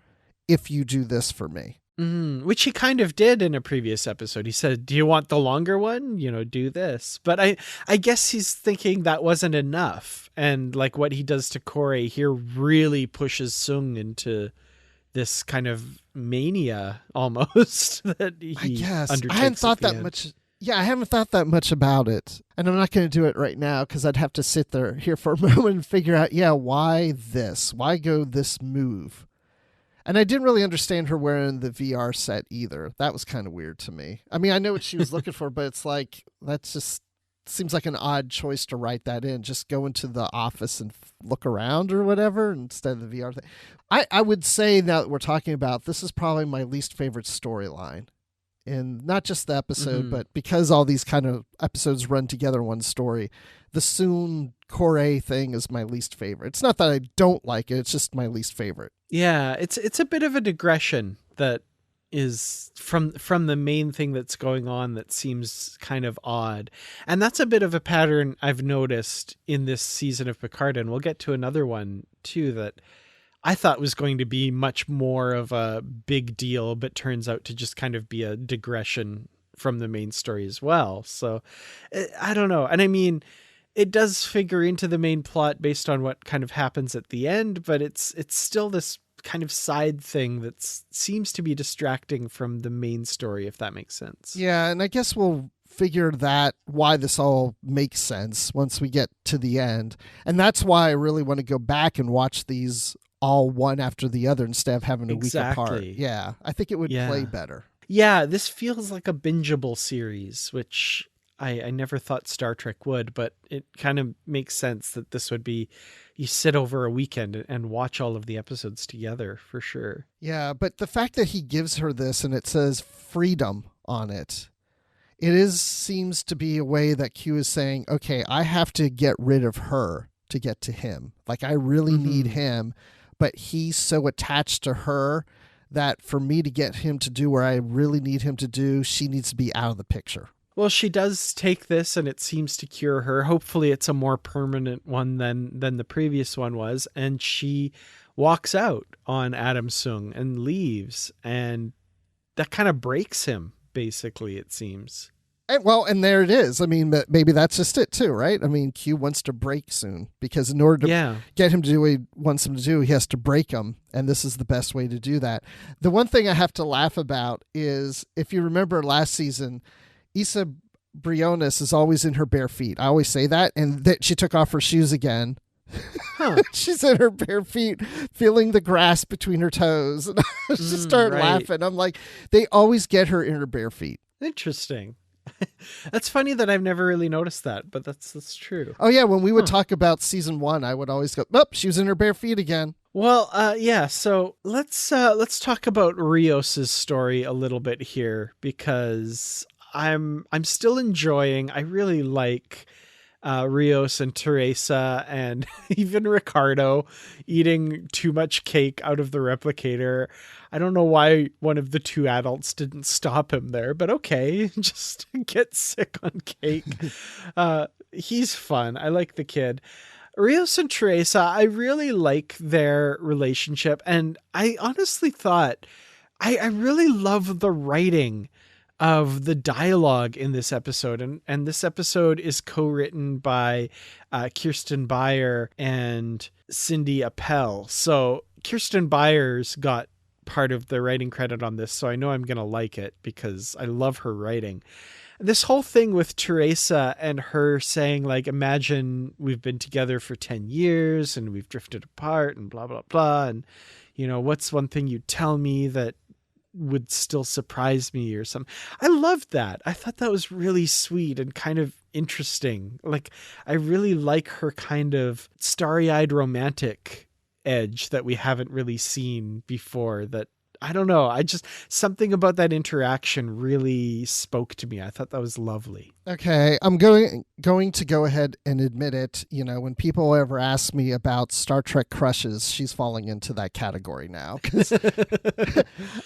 if you do this for me. Which he kind of did in a previous episode. He said, do you want the longer one? Do this. But I guess he's thinking that wasn't enough. And like what he does to Kore here really pushes Sung into this kind of mania almost that he undertakes. I hadn't thought that much. Yeah, I haven't thought that much about it. And I'm not going to do it right now because I'd have to sit here for a moment and figure out, why this? Why go this move? And I didn't really understand her wearing the VR set either. That was kind of weird to me. I mean, I know what she was looking for, but it's like, that's just seems like an odd choice to write that in. Just go into the office and look around or whatever instead of the VR thing. I would say, now that we're talking about, this is probably my least favorite storyline. And not just the episode, but because all these kind of episodes run together in one story, the Soon Kore thing is my least favorite. It's not that I don't like it, it's just my least favorite. Yeah, it's a bit of a digression that is from the main thing that's going on that seems kind of odd. And that's a bit of a pattern I've noticed in this season of Picard, and we'll get to another one too that I thought was going to be much more of a big deal, but turns out to just kind of be a digression from the main story as well. So I don't know. And I mean, it does figure into the main plot based on what kind of happens at the end, but it's still this kind of side thing that seems to be distracting from the main story, if that makes sense. Yeah, and I guess we'll figure that why this all makes sense once we get to the end. And that's why I really want to go back and watch these all one after the other instead of having a week apart. Yeah, I think it would play better. Yeah, this feels like a bingeable series, which I never thought Star Trek would, but it kind of makes sense that this would be, you sit over a weekend and watch all of the episodes together for sure. Yeah, but the fact that he gives her this and it says freedom on it, seems to be a way that Q is saying, okay, I have to get rid of her to get to him. Like, I really need him, but he's so attached to her that for me to get him to do where I really need him to do, she needs to be out of the picture. Well, she does take this and it seems to cure her. Hopefully it's a more permanent one than the previous one was. And she walks out on Adam Sung and leaves. And that kind of breaks him, basically, it seems. And there it is. I mean, maybe that's just it too, right? I mean, Q wants to break soon because in order to get him to do what he wants him to do, he has to break him. And this is the best way to do that. The one thing I have to laugh about is, if you remember last season, Issa Briones is always in her bare feet. I always say that. And that she took off her shoes again. She's in her bare feet, feeling the grass between her toes. And I just started laughing. I'm like, they always get her in her bare feet. Interesting. That's funny that I've never really noticed that, but that's true. Oh yeah, when we would talk about season 1, I would always go, she was in her bare feet again. Well, so let's talk about Rios's story a little bit here, because I'm still enjoying. I really like Rios and Teresa and even Ricardo eating too much cake out of the replicator. I don't know why one of the two adults didn't stop him there, but okay, just get sick on cake. He's fun. I like the kid. Rios and Teresa, I really like their relationship, and I honestly thought I really love the writing of the dialogue in this episode. And this episode is co-written by Kirsten Beyer and Cindy Appel. So Kirsten Byers got part of the writing credit on this, so I know I'm going to like it because I love her writing. This whole thing with Teresa and her saying, like, imagine we've been together for 10 years and we've drifted apart and blah, blah, blah. And, what's one thing you'd tell me that would still surprise me or something. I loved that. I thought that was really sweet and kind of interesting. Like, I really like her kind of starry-eyed romantic edge that we haven't really seen before. That, I don't know, something about that interaction really spoke to me. I thought that was lovely. Okay, I'm going to go ahead and admit it. When people ever ask me about Star Trek crushes, she's falling into that category now.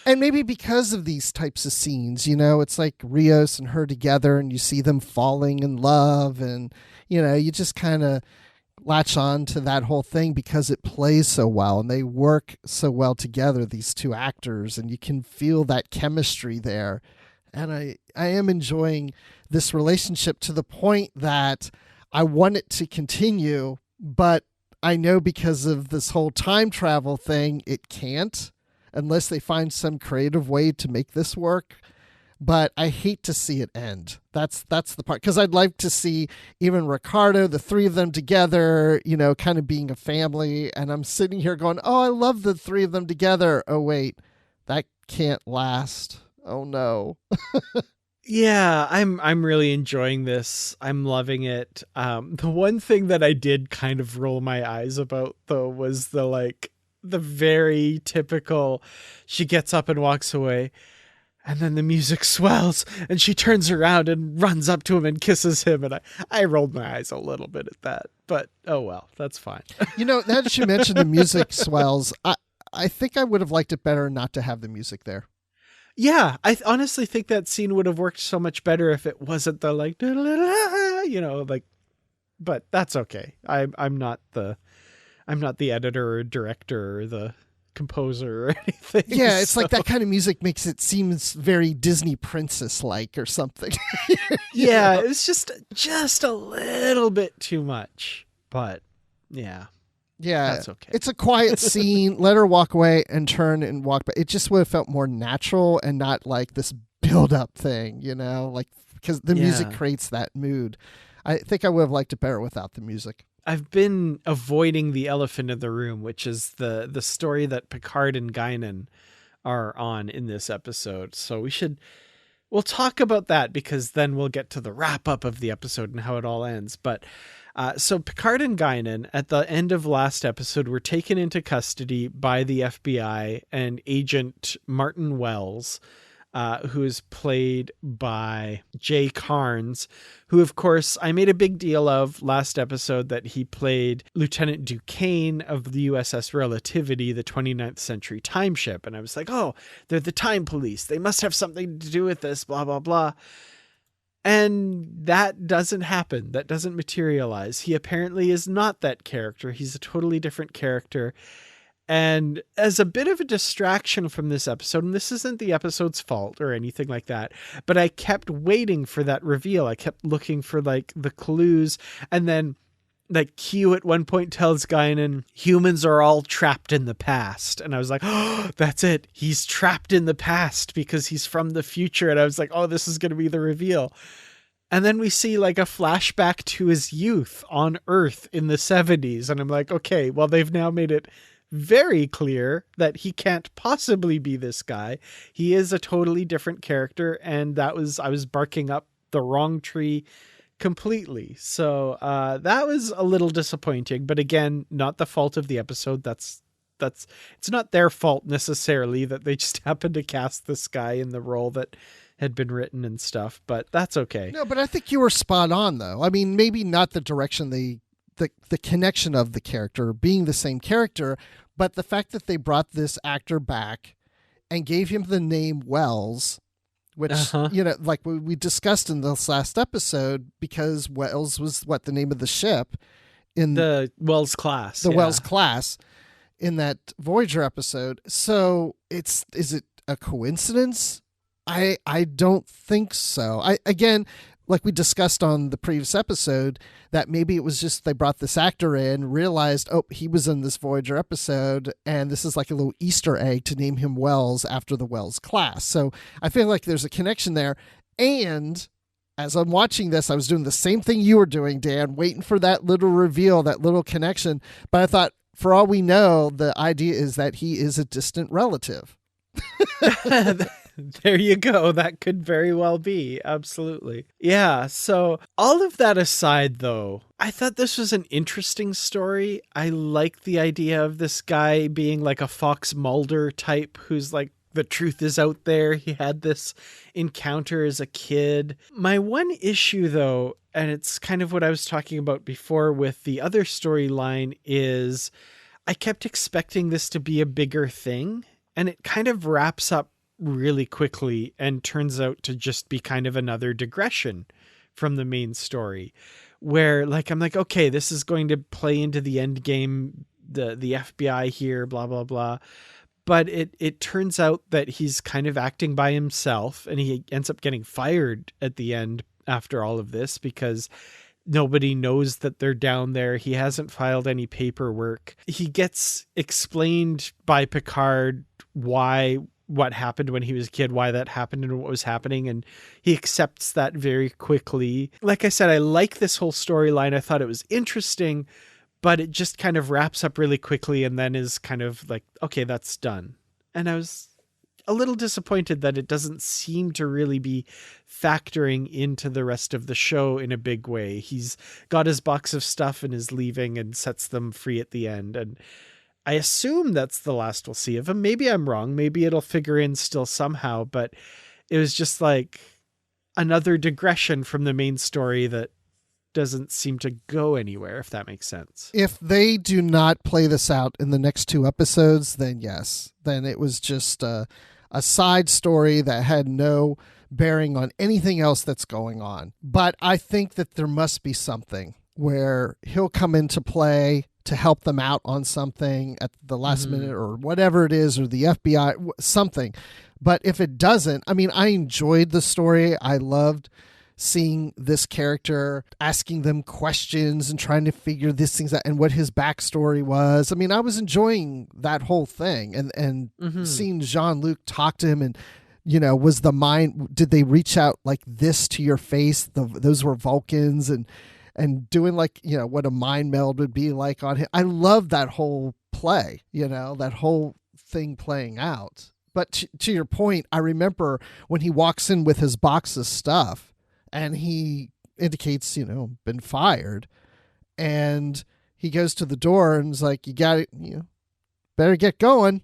And maybe because of these types of scenes, it's like Rios and her together and you see them falling in love and, you just kind of latch on to that whole thing because it plays so well and they work so well together, these two actors, and you can feel that chemistry there. And I am enjoying this relationship to the point that I want it to continue, but I know because of this whole time travel thing, it can't unless they find some creative way to make this work. But I hate to see it end. That's the part, because I'd like to see even Ricardo, the three of them together, kind of being a family. And I'm sitting here going, oh, I love the three of them together. Oh, wait, that can't last. Oh, no. Yeah, I'm really enjoying this. I'm loving it. The one thing that I did kind of roll my eyes about, though, was the very typical, she gets up and walks away. And then the music swells and she turns around and runs up to him and kisses him. And I rolled my eyes a little bit at that, but oh well, that's fine. Now that you mentioned the music swells, I think I would have liked it better not to have the music there. Yeah, I honestly think that scene would have worked so much better if it wasn't the but that's okay. I'm not the editor or director or the composer or anything. Yeah, it's like that kind of music makes it seems very Disney princess like or something. Yeah, it's just a little bit too much, but yeah, that's okay. It's a quiet scene. Let her walk away and turn and walk back. It just would have felt more natural and not like this build up thing, because the music creates that mood. I think I would have liked it better without the music. I've been avoiding the elephant in the room, which is the story that Picard and Guinan are on in this episode. So we'll talk about that, because then we'll get to the wrap up of the episode and how it all ends. But so Picard and Guinan at the end of last episode were taken into custody by the FBI and Agent Martin Wells, who is played by Jay Carnes, who, of course, I made a big deal of last episode that he played Lieutenant Duquesne of the USS Relativity, the 29th century time ship. And I was like, oh, they're the time police. They must have something to do with this, blah, blah, blah. And that doesn't happen. That doesn't materialize. He apparently is not that character. He's a totally different character. And as a bit of a distraction from this episode, and this isn't the episode's fault or anything like that, but I kept waiting for that reveal. I kept looking for the clues. And then Q at one point tells Guinan, humans are all trapped in the past. And I was like, oh, that's it. He's trapped in the past because he's from the future. And I was like, oh, this is going to be the reveal. And then we see a flashback to his youth on Earth in the 70s. And I'm like, okay, well, they've now made it very clear that he can't possibly be this guy. He is a totally different character, and I was barking up the wrong tree completely. So that was a little disappointing, but again, not the fault of the episode. That's it's not their fault necessarily that they just happened to cast this guy in the role that had been written and stuff, but that's okay. No, but I think you were spot on, though. I mean, maybe not the direction the connection of the character being the same character, but the fact that they brought this actor back and gave him the name Wells, which, like we discussed in this last episode, because Wells was the name of the ship in the Wells class, Wells class in that Voyager episode. So is it a coincidence? I don't think so. Again, like we discussed on the previous episode, that maybe it was just they brought this actor in, realized, oh, he was in this Voyager episode, and this is like a little Easter egg to name him Wells after the Wells class. So I feel like there's a connection there. And as I'm watching this, I was doing the same thing you were doing, Dan, waiting for that little reveal, that little connection. But I thought, for all we know, the idea is that he is a distant relative. There you go. That could very well be. Absolutely. Yeah. So all of that aside, though, I thought this was an interesting story. I like the idea of this guy being like a Fox Mulder type who's like, the truth is out there. He had this encounter as a kid. My one issue, though, and it's kind of what I was talking about before with the other storyline, is I kept expecting this to be a bigger thing, and it kind of wraps up really quickly and turns out to just be kind of another digression from the main story, where like, I'm like, okay, this is going to play into the end game, the FBI here, blah, blah, blah. But it turns out that he's kind of acting by himself, and he ends up getting fired at the end after all of this because nobody knows that they're down there. He hasn't filed any paperwork. He gets explained by Picard what happened when he was a kid, why that happened and what was happening. And he accepts that very quickly. Like I said, I like this whole storyline. I thought it was interesting, but it just kind of wraps up really quickly and then is kind of like, okay, that's done. And I was a little disappointed that it doesn't seem to really be factoring into the rest of the show in a big way. He's got his box of stuff and is leaving and sets them free at the end. And I assume that's the last we'll see of him. Maybe I'm wrong. Maybe it'll figure in still somehow, but it was just like another digression from the main story that doesn't seem to go anywhere, if that makes sense. If they do not play this out in the next 2 episodes, then yes. Then it was just a side story that had no bearing on anything else that's going on. But I think that there must be something where he'll come into play to help them out on something at the last minute or whatever it is, or the FBI, something. But if it doesn't, I mean, I enjoyed the story. I loved seeing this character, asking them questions and trying to figure these things out and what his backstory was. I mean, I was enjoying that whole thing, and seeing Jean-Luc talk to him, and, you know, was the mind, did they reach out like this to your face? Those were Vulcans, and doing like, you know, what a mind meld would be like on him. I love that whole play, you know, that whole thing playing out. But to your point, I remember when he walks in with his box of stuff, and he indicates, you know, been fired. And he goes to the door and is like, you got it, you know, better get going.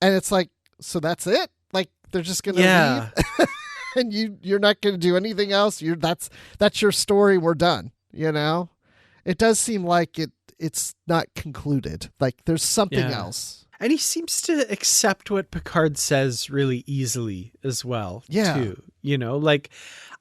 And it's like, so that's it? Like, they're just going to leave? And you're not going to do anything else? That's your story. We're done, you know? It does seem like it's not concluded. Like, there's something else. And he seems to accept what Picard says really easily as well, too. You know, like,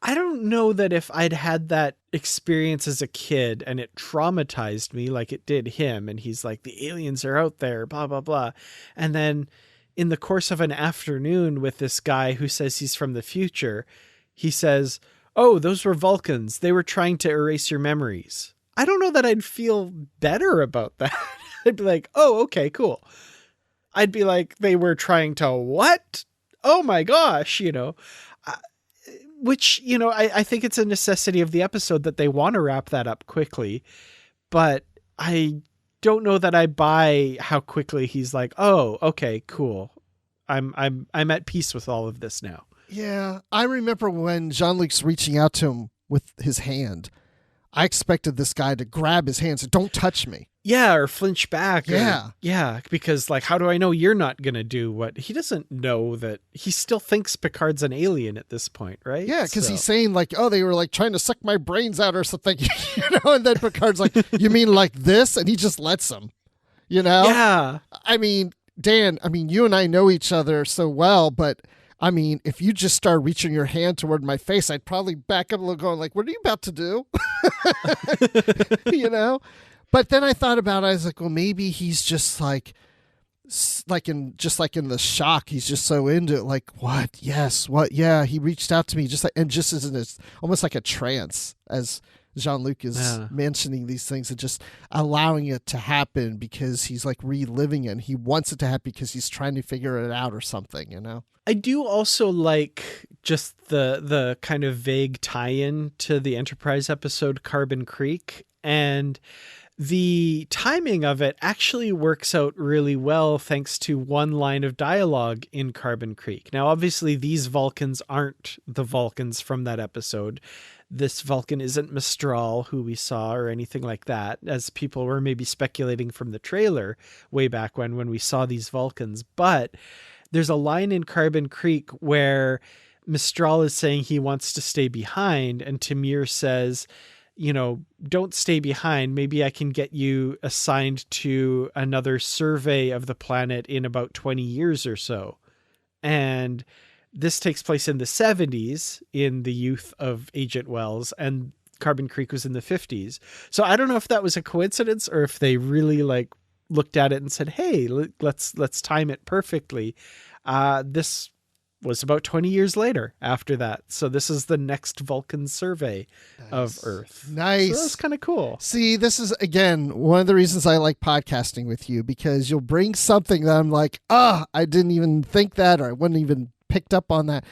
I don't know that if I'd had that experience as a kid and it traumatized me like it did him, and he's like, the aliens are out there, blah, blah, blah. And then in the course of an afternoon with this guy who says he's from the future, he says, oh, those were Vulcans. They were trying to erase your memories. I don't know that I'd feel better about that. I'd be like, oh, okay, cool. I'd be like, they were trying to what? Oh my gosh, you know. Which, you know, I think it's a necessity of the episode that they want to wrap that up quickly, but I don't know that I buy how quickly he's like, oh, okay, cool. I'm at peace with all of this now. Yeah, I remember when Jean-Luc's reaching out to him with his hand, I expected this guy to grab his hand and say, don't touch me. Yeah, or flinch back. Yeah. Yeah, because like, how do I know you're not going to do what? He doesn't know that. He still thinks Picard's an alien at this point, right? Yeah, because he's saying like, oh, they were like trying to suck my brains out or something, you know? And then Picard's like, you mean like this? And he just lets him, you know? Yeah. I mean, Dan, you and I know each other so well, but I mean, if you just start reaching your hand toward my face, I'd probably back up a little going like, what are you about to do? You know? But then I thought about it. I was like, well, maybe he's just like in the shock. He's just so into it. Like, what? Yes. What? Yeah. He reached out to me just as in it's almost like a trance as Jean-Luc is mentioning these things and just allowing it to happen because he's like reliving it. And he wants it to happen because he's trying to figure it out or something, you know? I do also like just the kind of vague tie-in to the Enterprise episode Carbon Creek, and the timing of it actually works out really well thanks to one line of dialogue in Carbon Creek. Now, obviously, these Vulcans aren't the Vulcans from that episode. This Vulcan isn't Mistral, who we saw, or anything like that, as people were maybe speculating from the trailer way back when we saw these Vulcans. But there's a line in Carbon Creek where Mistral is saying he wants to stay behind, and Tamir says, you know, don't stay behind. Maybe I can get you assigned to another survey of the planet in about 20 years or so. And this takes place in the 70s in the youth of Agent Wells. And Carbon Creek was in the 50s. So I don't know if that was a coincidence or if they really like looked at it and said, hey, let's time it perfectly. This was about 20 years later after that. So this is the next Vulcan survey of Earth. Nice. So that's kind of cool. See, this is, again, one of the reasons I like podcasting with you, because you'll bring something that I'm like, I didn't even think that, or I wouldn't even picked up on that.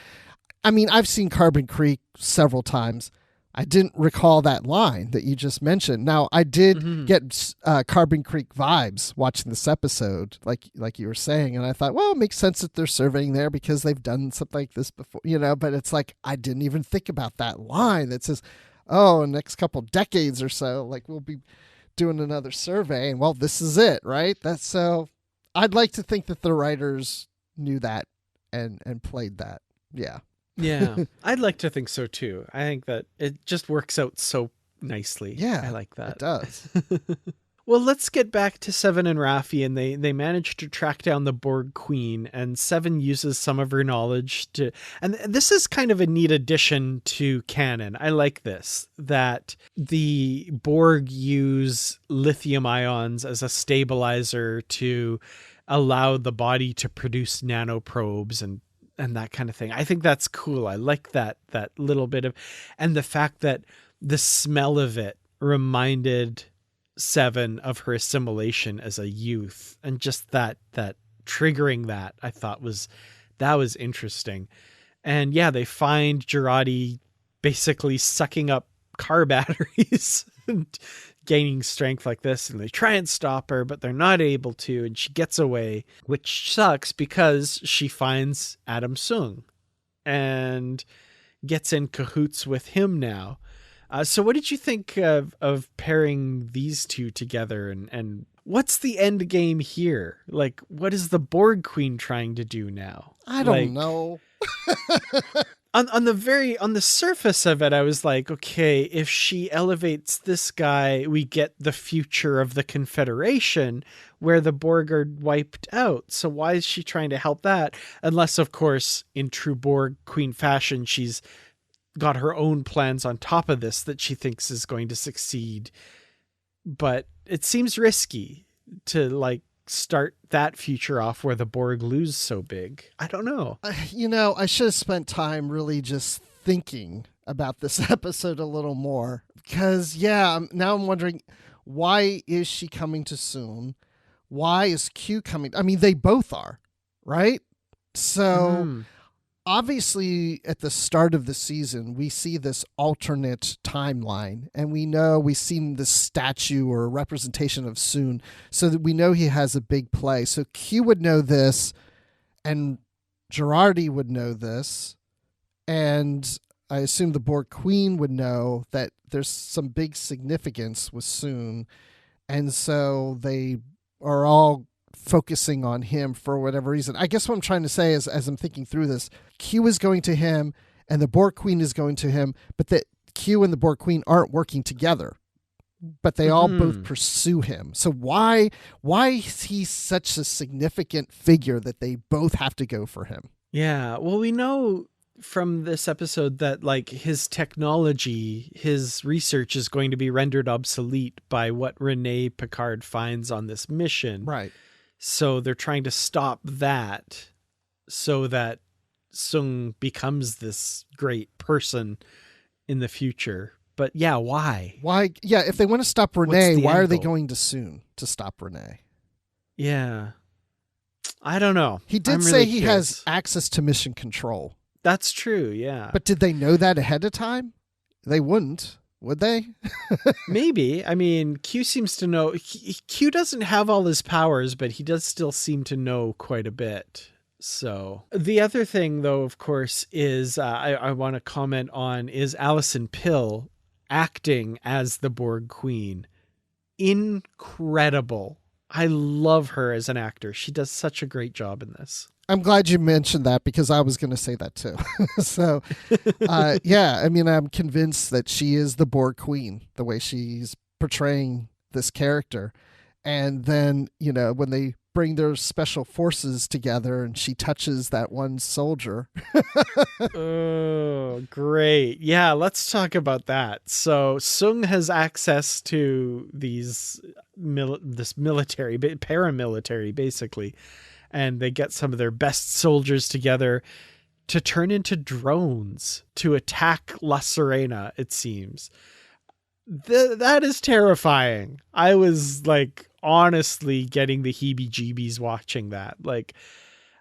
I mean, I've seen Carbon Creek several times. I didn't recall that line that you just mentioned. Now, I did get Carbon Creek vibes watching this episode, like you were saying, and I thought, well, it makes sense that they're surveying there because they've done something like this before, but it's like, I didn't even think about that line that says, next couple decades or so, like we'll be doing another survey, and well, this is it, right? That's so. I'd like to think that the writers knew that and played that. Yeah. Yeah, I'd like to think so too. I think that it just works out so nicely. Yeah, I like that. It does. Well, let's get back to Seven and Raffi, and they manage to track down the Borg Queen, and Seven uses some of her knowledge to, and this is kind of a neat addition to canon. I like this, that the Borg use lithium ions as a stabilizer to allow the body to produce nanoprobes and that kind of thing. I think that's cool. I like that little bit of, and the fact that the smell of it reminded Seven of her assimilation as a youth, and just that triggering that I thought was interesting. And yeah, they find Jurati basically sucking up car batteries and gaining strength like this, and they try and stop her, but they're not able to, and she gets away, which sucks because she finds Adam Sung and gets in cahoots with him now. So what did you think of pairing these two together, and what's the end game here? Like, what is the Borg Queen trying to do now? I don't know. On the surface of it, I was like, okay, if she elevates this guy, we get the future of the Confederation where the Borg are wiped out. So why is she trying to help that? Unless, of course, in true Borg Queen fashion, she's got her own plans on top of this that she thinks is going to succeed. But it seems risky to like start that future off where the Borg lose so big. I don't know. I should have spent time really just thinking about this episode a little more, because now I'm wondering, why is she coming too soon? Why is Q coming? I mean, they both are, right? So obviously at the start of the season, we see this alternate timeline, and we've seen this statue or representation of Soon, so that we know he has a big play. So Q would know this, and Jurati would know this, and I assume the Borg Queen would know that there's some big significance with Soon, and so they are all focusing on him for whatever reason. I guess what I'm trying to say is, as I'm thinking through this, Q is going to him and the Borg Queen is going to him, but that Q and the Borg Queen aren't working together, but they all both pursue him. So why is he such a significant figure that they both have to go for him? Yeah, well, we know from this episode that like his technology, his research is going to be rendered obsolete by what Renee Picard finds on this mission. Right. So they're trying to stop that so that Sung becomes this great person in the future. But yeah, why? Why? Yeah, if they want to stop Renee, why are they goal? going to Soon to stop Renee? Yeah. I don't know. He did say he has access to mission control. That's true, yeah. But did they know that ahead of time? They wouldn't. Would they? Maybe. I mean, Q seems to know. Q doesn't have all his powers, but he does still seem to know quite a bit. So the other thing, though, of course, is I want to comment on is Alison Pill acting as the Borg Queen. Incredible. I love her as an actor. She does such a great job in this. I'm glad you mentioned that, because I was going to say that too. So, yeah, I mean, I'm convinced that she is the Borg Queen, the way she's portraying this character. And then, when they bring their special forces together and she touches that one soldier. Oh, great. Yeah, let's talk about that. So Sung has access to this military, paramilitary, basically, and they get some of their best soldiers together to turn into drones to attack La Serena, it seems. That is terrifying. I was like honestly getting the heebie-jeebies watching that. Like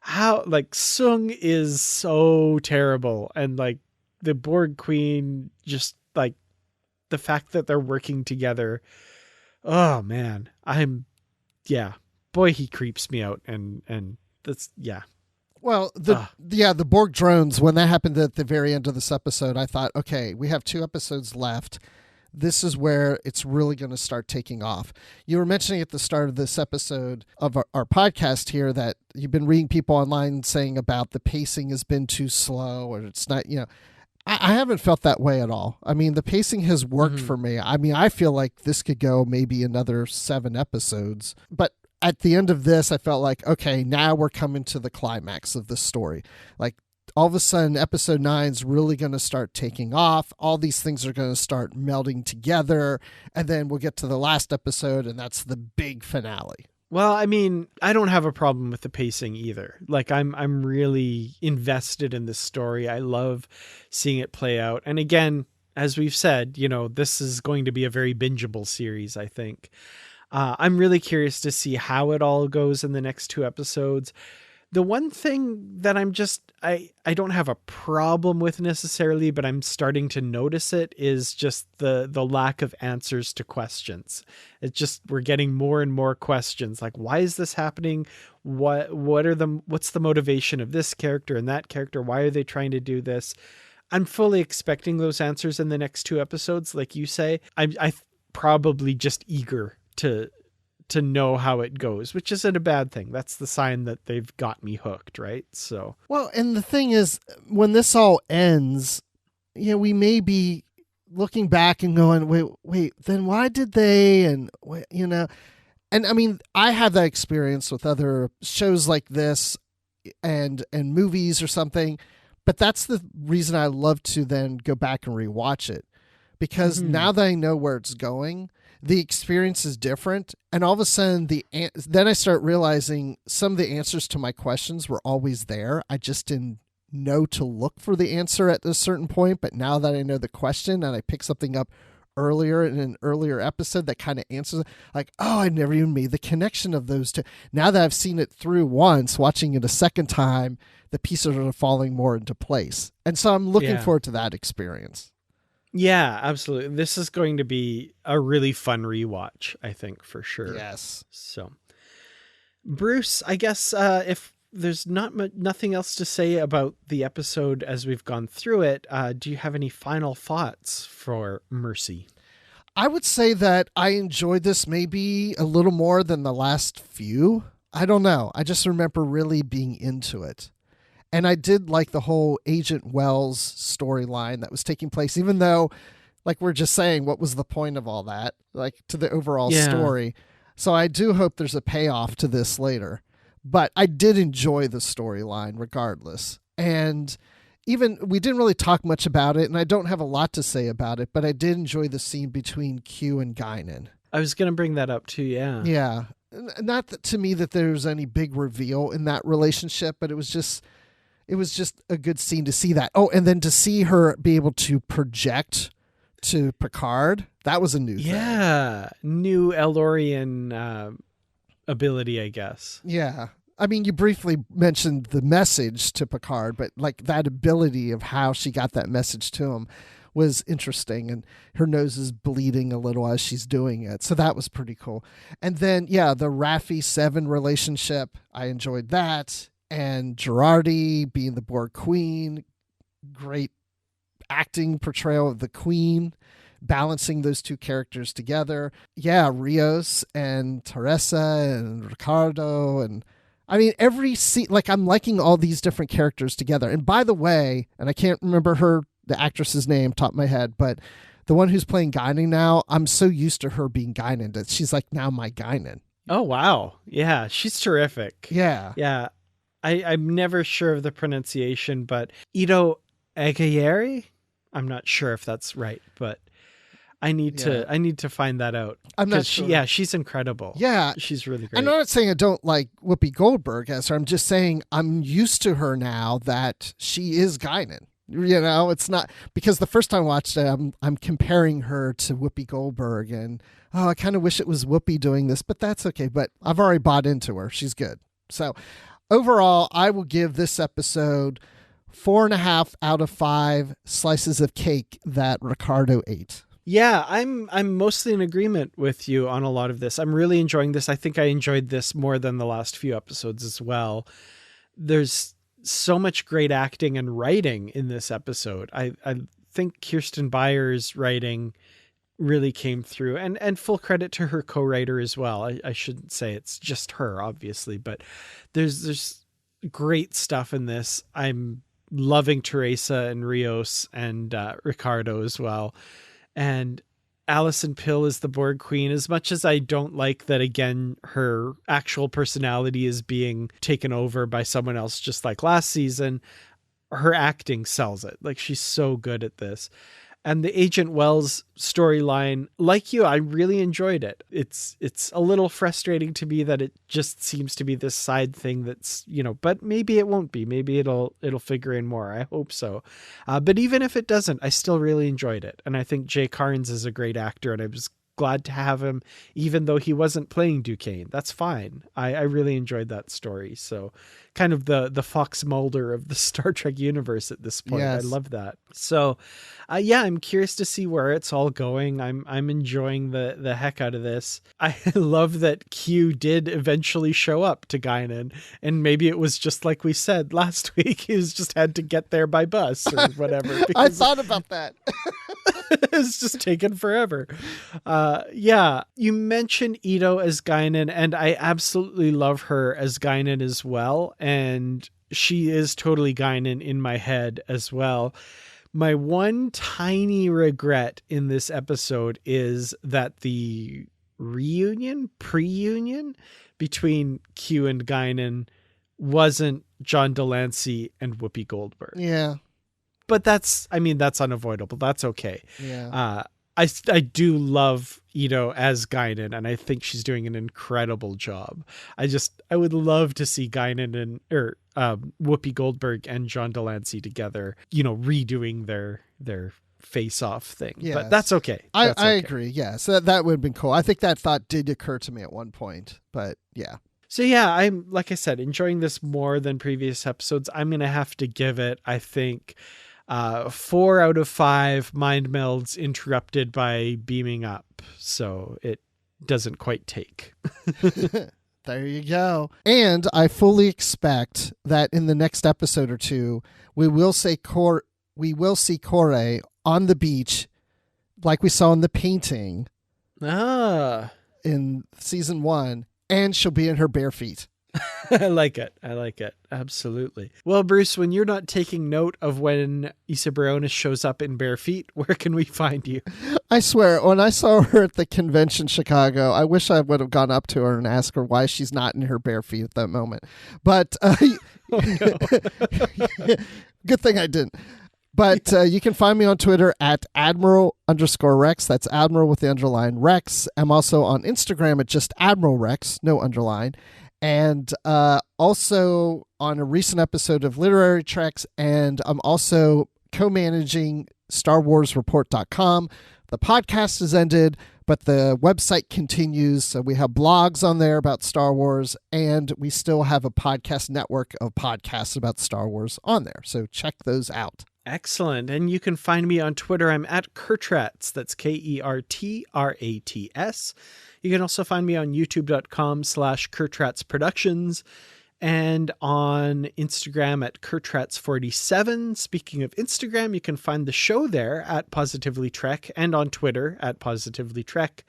how like Sung is so terrible, and like the Borg Queen, just like the fact that they're working together. Oh man, boy, he creeps me out, and that's Well, the Borg drones, when that happened at the very end of this episode, I thought, okay, we have 2 episodes left. This is where it's really going to start taking off. You were mentioning at the start of this episode of our podcast here that you've been reading people online saying about the pacing has been too slow, or it's not, I haven't felt that way at all. I mean, the pacing has worked for me. I mean, I feel like this could go maybe another 7 episodes, but at the end of this, I felt like, okay, now we're coming to the climax of the story. Like, all of a sudden, episode 9 is really going to start taking off. All these things are going to start melding together. And then we'll get to the last episode, and that's the big finale. Well, I mean, I don't have a problem with the pacing either. Like, I'm really invested in this story. I love seeing it play out. And again, as we've said, this is going to be a very bingeable series, I think. I'm really curious to see how it all goes in the next 2 episodes. The one thing that I don't have a problem with necessarily, but I'm starting to notice it, is just the lack of answers to questions. It's just, we're getting more and more questions. Like, why is this happening? What's the motivation of this character and that character? Why are they trying to do this? I'm fully expecting those answers in the next 2 episodes. Like you say, I probably just eager to know how it goes, which isn't a bad thing. That's the sign that they've got me hooked, right? So, well, and the thing is, when this all ends, we may be looking back and going, wait, then why did they? And and I mean, I have that experience with other shows like this and movies or something, but that's the reason I love to then go back and rewatch it, because now that I know where it's going, the experience is different. And all of a sudden, then I start realizing some of the answers to my questions were always there. I just didn't know to look for the answer at a certain point. But now that I know the question and I pick something up earlier in an earlier episode that kind of answers, like, oh, I never even made the connection of those two. Now that I've seen it through once, watching it a second time, the pieces are falling more into place. And so I'm looking forward to that experience. Yeah, absolutely. This is going to be a really fun rewatch, I think, for sure. Yes. So, Bruce, I guess if there's nothing else to say about the episode as we've gone through it, do you have any final thoughts for Mercy? I would say that I enjoyed this maybe a little more than the last few. I don't know. I just remember really being into it. And I did like the whole Agent Wells storyline that was taking place, even though, like we're just saying, what was the point of all that, like to the overall story? So I do hope there's a payoff to this later. But I did enjoy the storyline regardless. And even we didn't really talk much about it, and I don't have a lot to say about it, but I did enjoy the scene between Q and Guinan. I was going to bring that up too, yeah. Yeah. Not that, to me that there's any big reveal in that relationship, but it was just a good scene to see that. Oh, and then to see her be able to project to Picard, that was a new thing. Yeah, new Elorian ability, I guess. Yeah. I mean, you briefly mentioned the message to Picard, but like that ability of how she got that message to him was interesting, and her nose is bleeding a little as she's doing it. So that was pretty cool. And then, the Raffi Seven relationship, I enjoyed that. And Girardi being the Borg Queen, great acting portrayal of the Queen, balancing those two characters together. Yeah, Rios and Teresa and Ricardo. And I mean, every scene, like I'm liking all these different characters together. And by the way, and I can't remember the actress's name top of my head, but the one who's playing Guinan now, I'm so used to her being Guinan that she's like now my Guinan. Oh, wow. Yeah, she's terrific. Yeah. Yeah. I'm never sure of the pronunciation, but Ito Agayeri? I'm not sure if that's right, but I need to find that out. I'm not sure. She's incredible. Yeah. She's really great. I'm not saying I don't like Whoopi Goldberg as her. I'm just saying I'm used to her now that she is Guinan. You know, it's not because the first time I watched it, I'm comparing her to Whoopi Goldberg, and I kind of wish it was Whoopi doing this, but that's okay. But I've already bought into her. She's good. So overall, I will give this episode 4.5 out of 5 slices of cake that Ricardo ate. Yeah, I'm mostly in agreement with you on a lot of this. I'm really enjoying this. I think I enjoyed this more than the last few episodes as well. There's so much great acting and writing in this episode. I think Kirsten Byers' writing really came through, and full credit to her co-writer as well. I shouldn't say it's just her, obviously, but there's great stuff in this. I'm loving Teresa and Rios and Ricardo as well. And Alison Pill is the Borg Queen. As much as I don't like that, again, her actual personality is being taken over by someone else, just like last season, her acting sells it. Like, she's so good at this. And the Agent Wells storyline, like you, I really enjoyed it. It's a little frustrating to me that it just seems to be this side thing that's, but maybe it won't be. Maybe it'll figure in more. I hope so. But even if it doesn't, I still really enjoyed it. And I think Jay Carnes is a great actor, and I was glad to have him, even though he wasn't playing Duquesne. That's fine. I really enjoyed that story. So kind of the Fox Mulder of the Star Trek universe at this point. Yes. I love that. So I'm curious to see where it's all going. I'm enjoying the heck out of this. I love that Q did eventually show up to Guinan, and maybe it was just like we said last week. He just had to get there by bus or whatever. I thought about that. It's just taken forever. You mentioned Ito as Guinan, and I absolutely love her as Guinan as well. And she is totally Guinan in my head as well. My one tiny regret in this episode is that the pre-union between Q and Guinan wasn't John Delancey and Whoopi Goldberg. Yeah. But that's unavoidable. That's okay. Yeah. I do love Ito as Guinan, and I think she's doing an incredible job. I would love to see Guinan and Whoopi Goldberg and John Delancey together, redoing their face-off thing. Yes. But that's okay. I agree. Yeah. So that would have been cool. I think that thought did occur to me at one point, but yeah. So yeah, I'm, like I said, enjoying this more than previous episodes. I'm going to have to give it, I think, 4 out of 5 mind melds interrupted by beaming up. So it doesn't quite take. There you go. And I fully expect that in the next episode or two, we will see Corey on the beach like we saw in the painting in season 1, and she'll be in her bare feet. I like it. Absolutely. Well, Bruce, when you're not taking note of when Issa Briones shows up in bare feet, where can we find you? I swear, when I saw her at the convention in Chicago, I wish I would have gone up to her and asked her why she's not in her bare feet at that moment. But good thing I didn't. But you can find me on Twitter at Admiral_Rex. That's Admiral with the underline Rex. I'm also on Instagram at just Admiral Rex, no underline. And also on a recent episode of Literary Treks, and I'm also co-managing StarWarsReport.com. The podcast has ended, but the website continues. So we have blogs on there about Star Wars, and we still have a podcast network of podcasts about Star Wars on there. So check those out. Excellent. And you can find me on Twitter. I'm at Kertrats. That's KERTRATS. You can also find me on youtube.com/Kertrats Productions and on Instagram at Kertrats47. Speaking of Instagram, you can find the show there at Positively Trek and on Twitter at Positively Trek.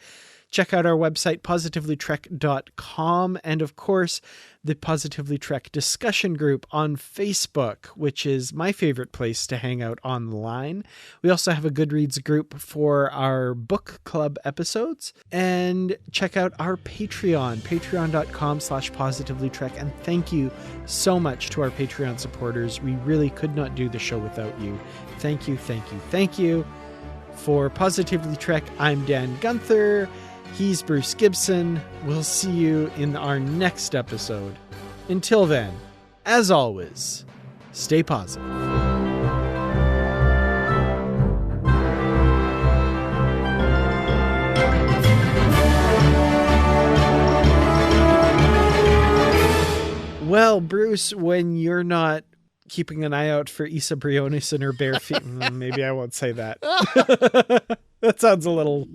Check out our website, positivelytrek.com, and of course, the Positively Trek discussion group on Facebook, which is my favorite place to hang out online. We also have a Goodreads group for our book club episodes. And check out our Patreon, patreon.com/positivelytrek. And thank you so much to our Patreon supporters. We really could not do the show without you. Thank you, thank you, thank you. For Positively Trek, I'm Dan Gunther. He's Bruce Gibson. We'll see you in our next episode. Until then, as always, stay positive. Well, Bruce, when you're not keeping an eye out for Issa Briones and her bare feet, maybe I won't say that. That sounds a little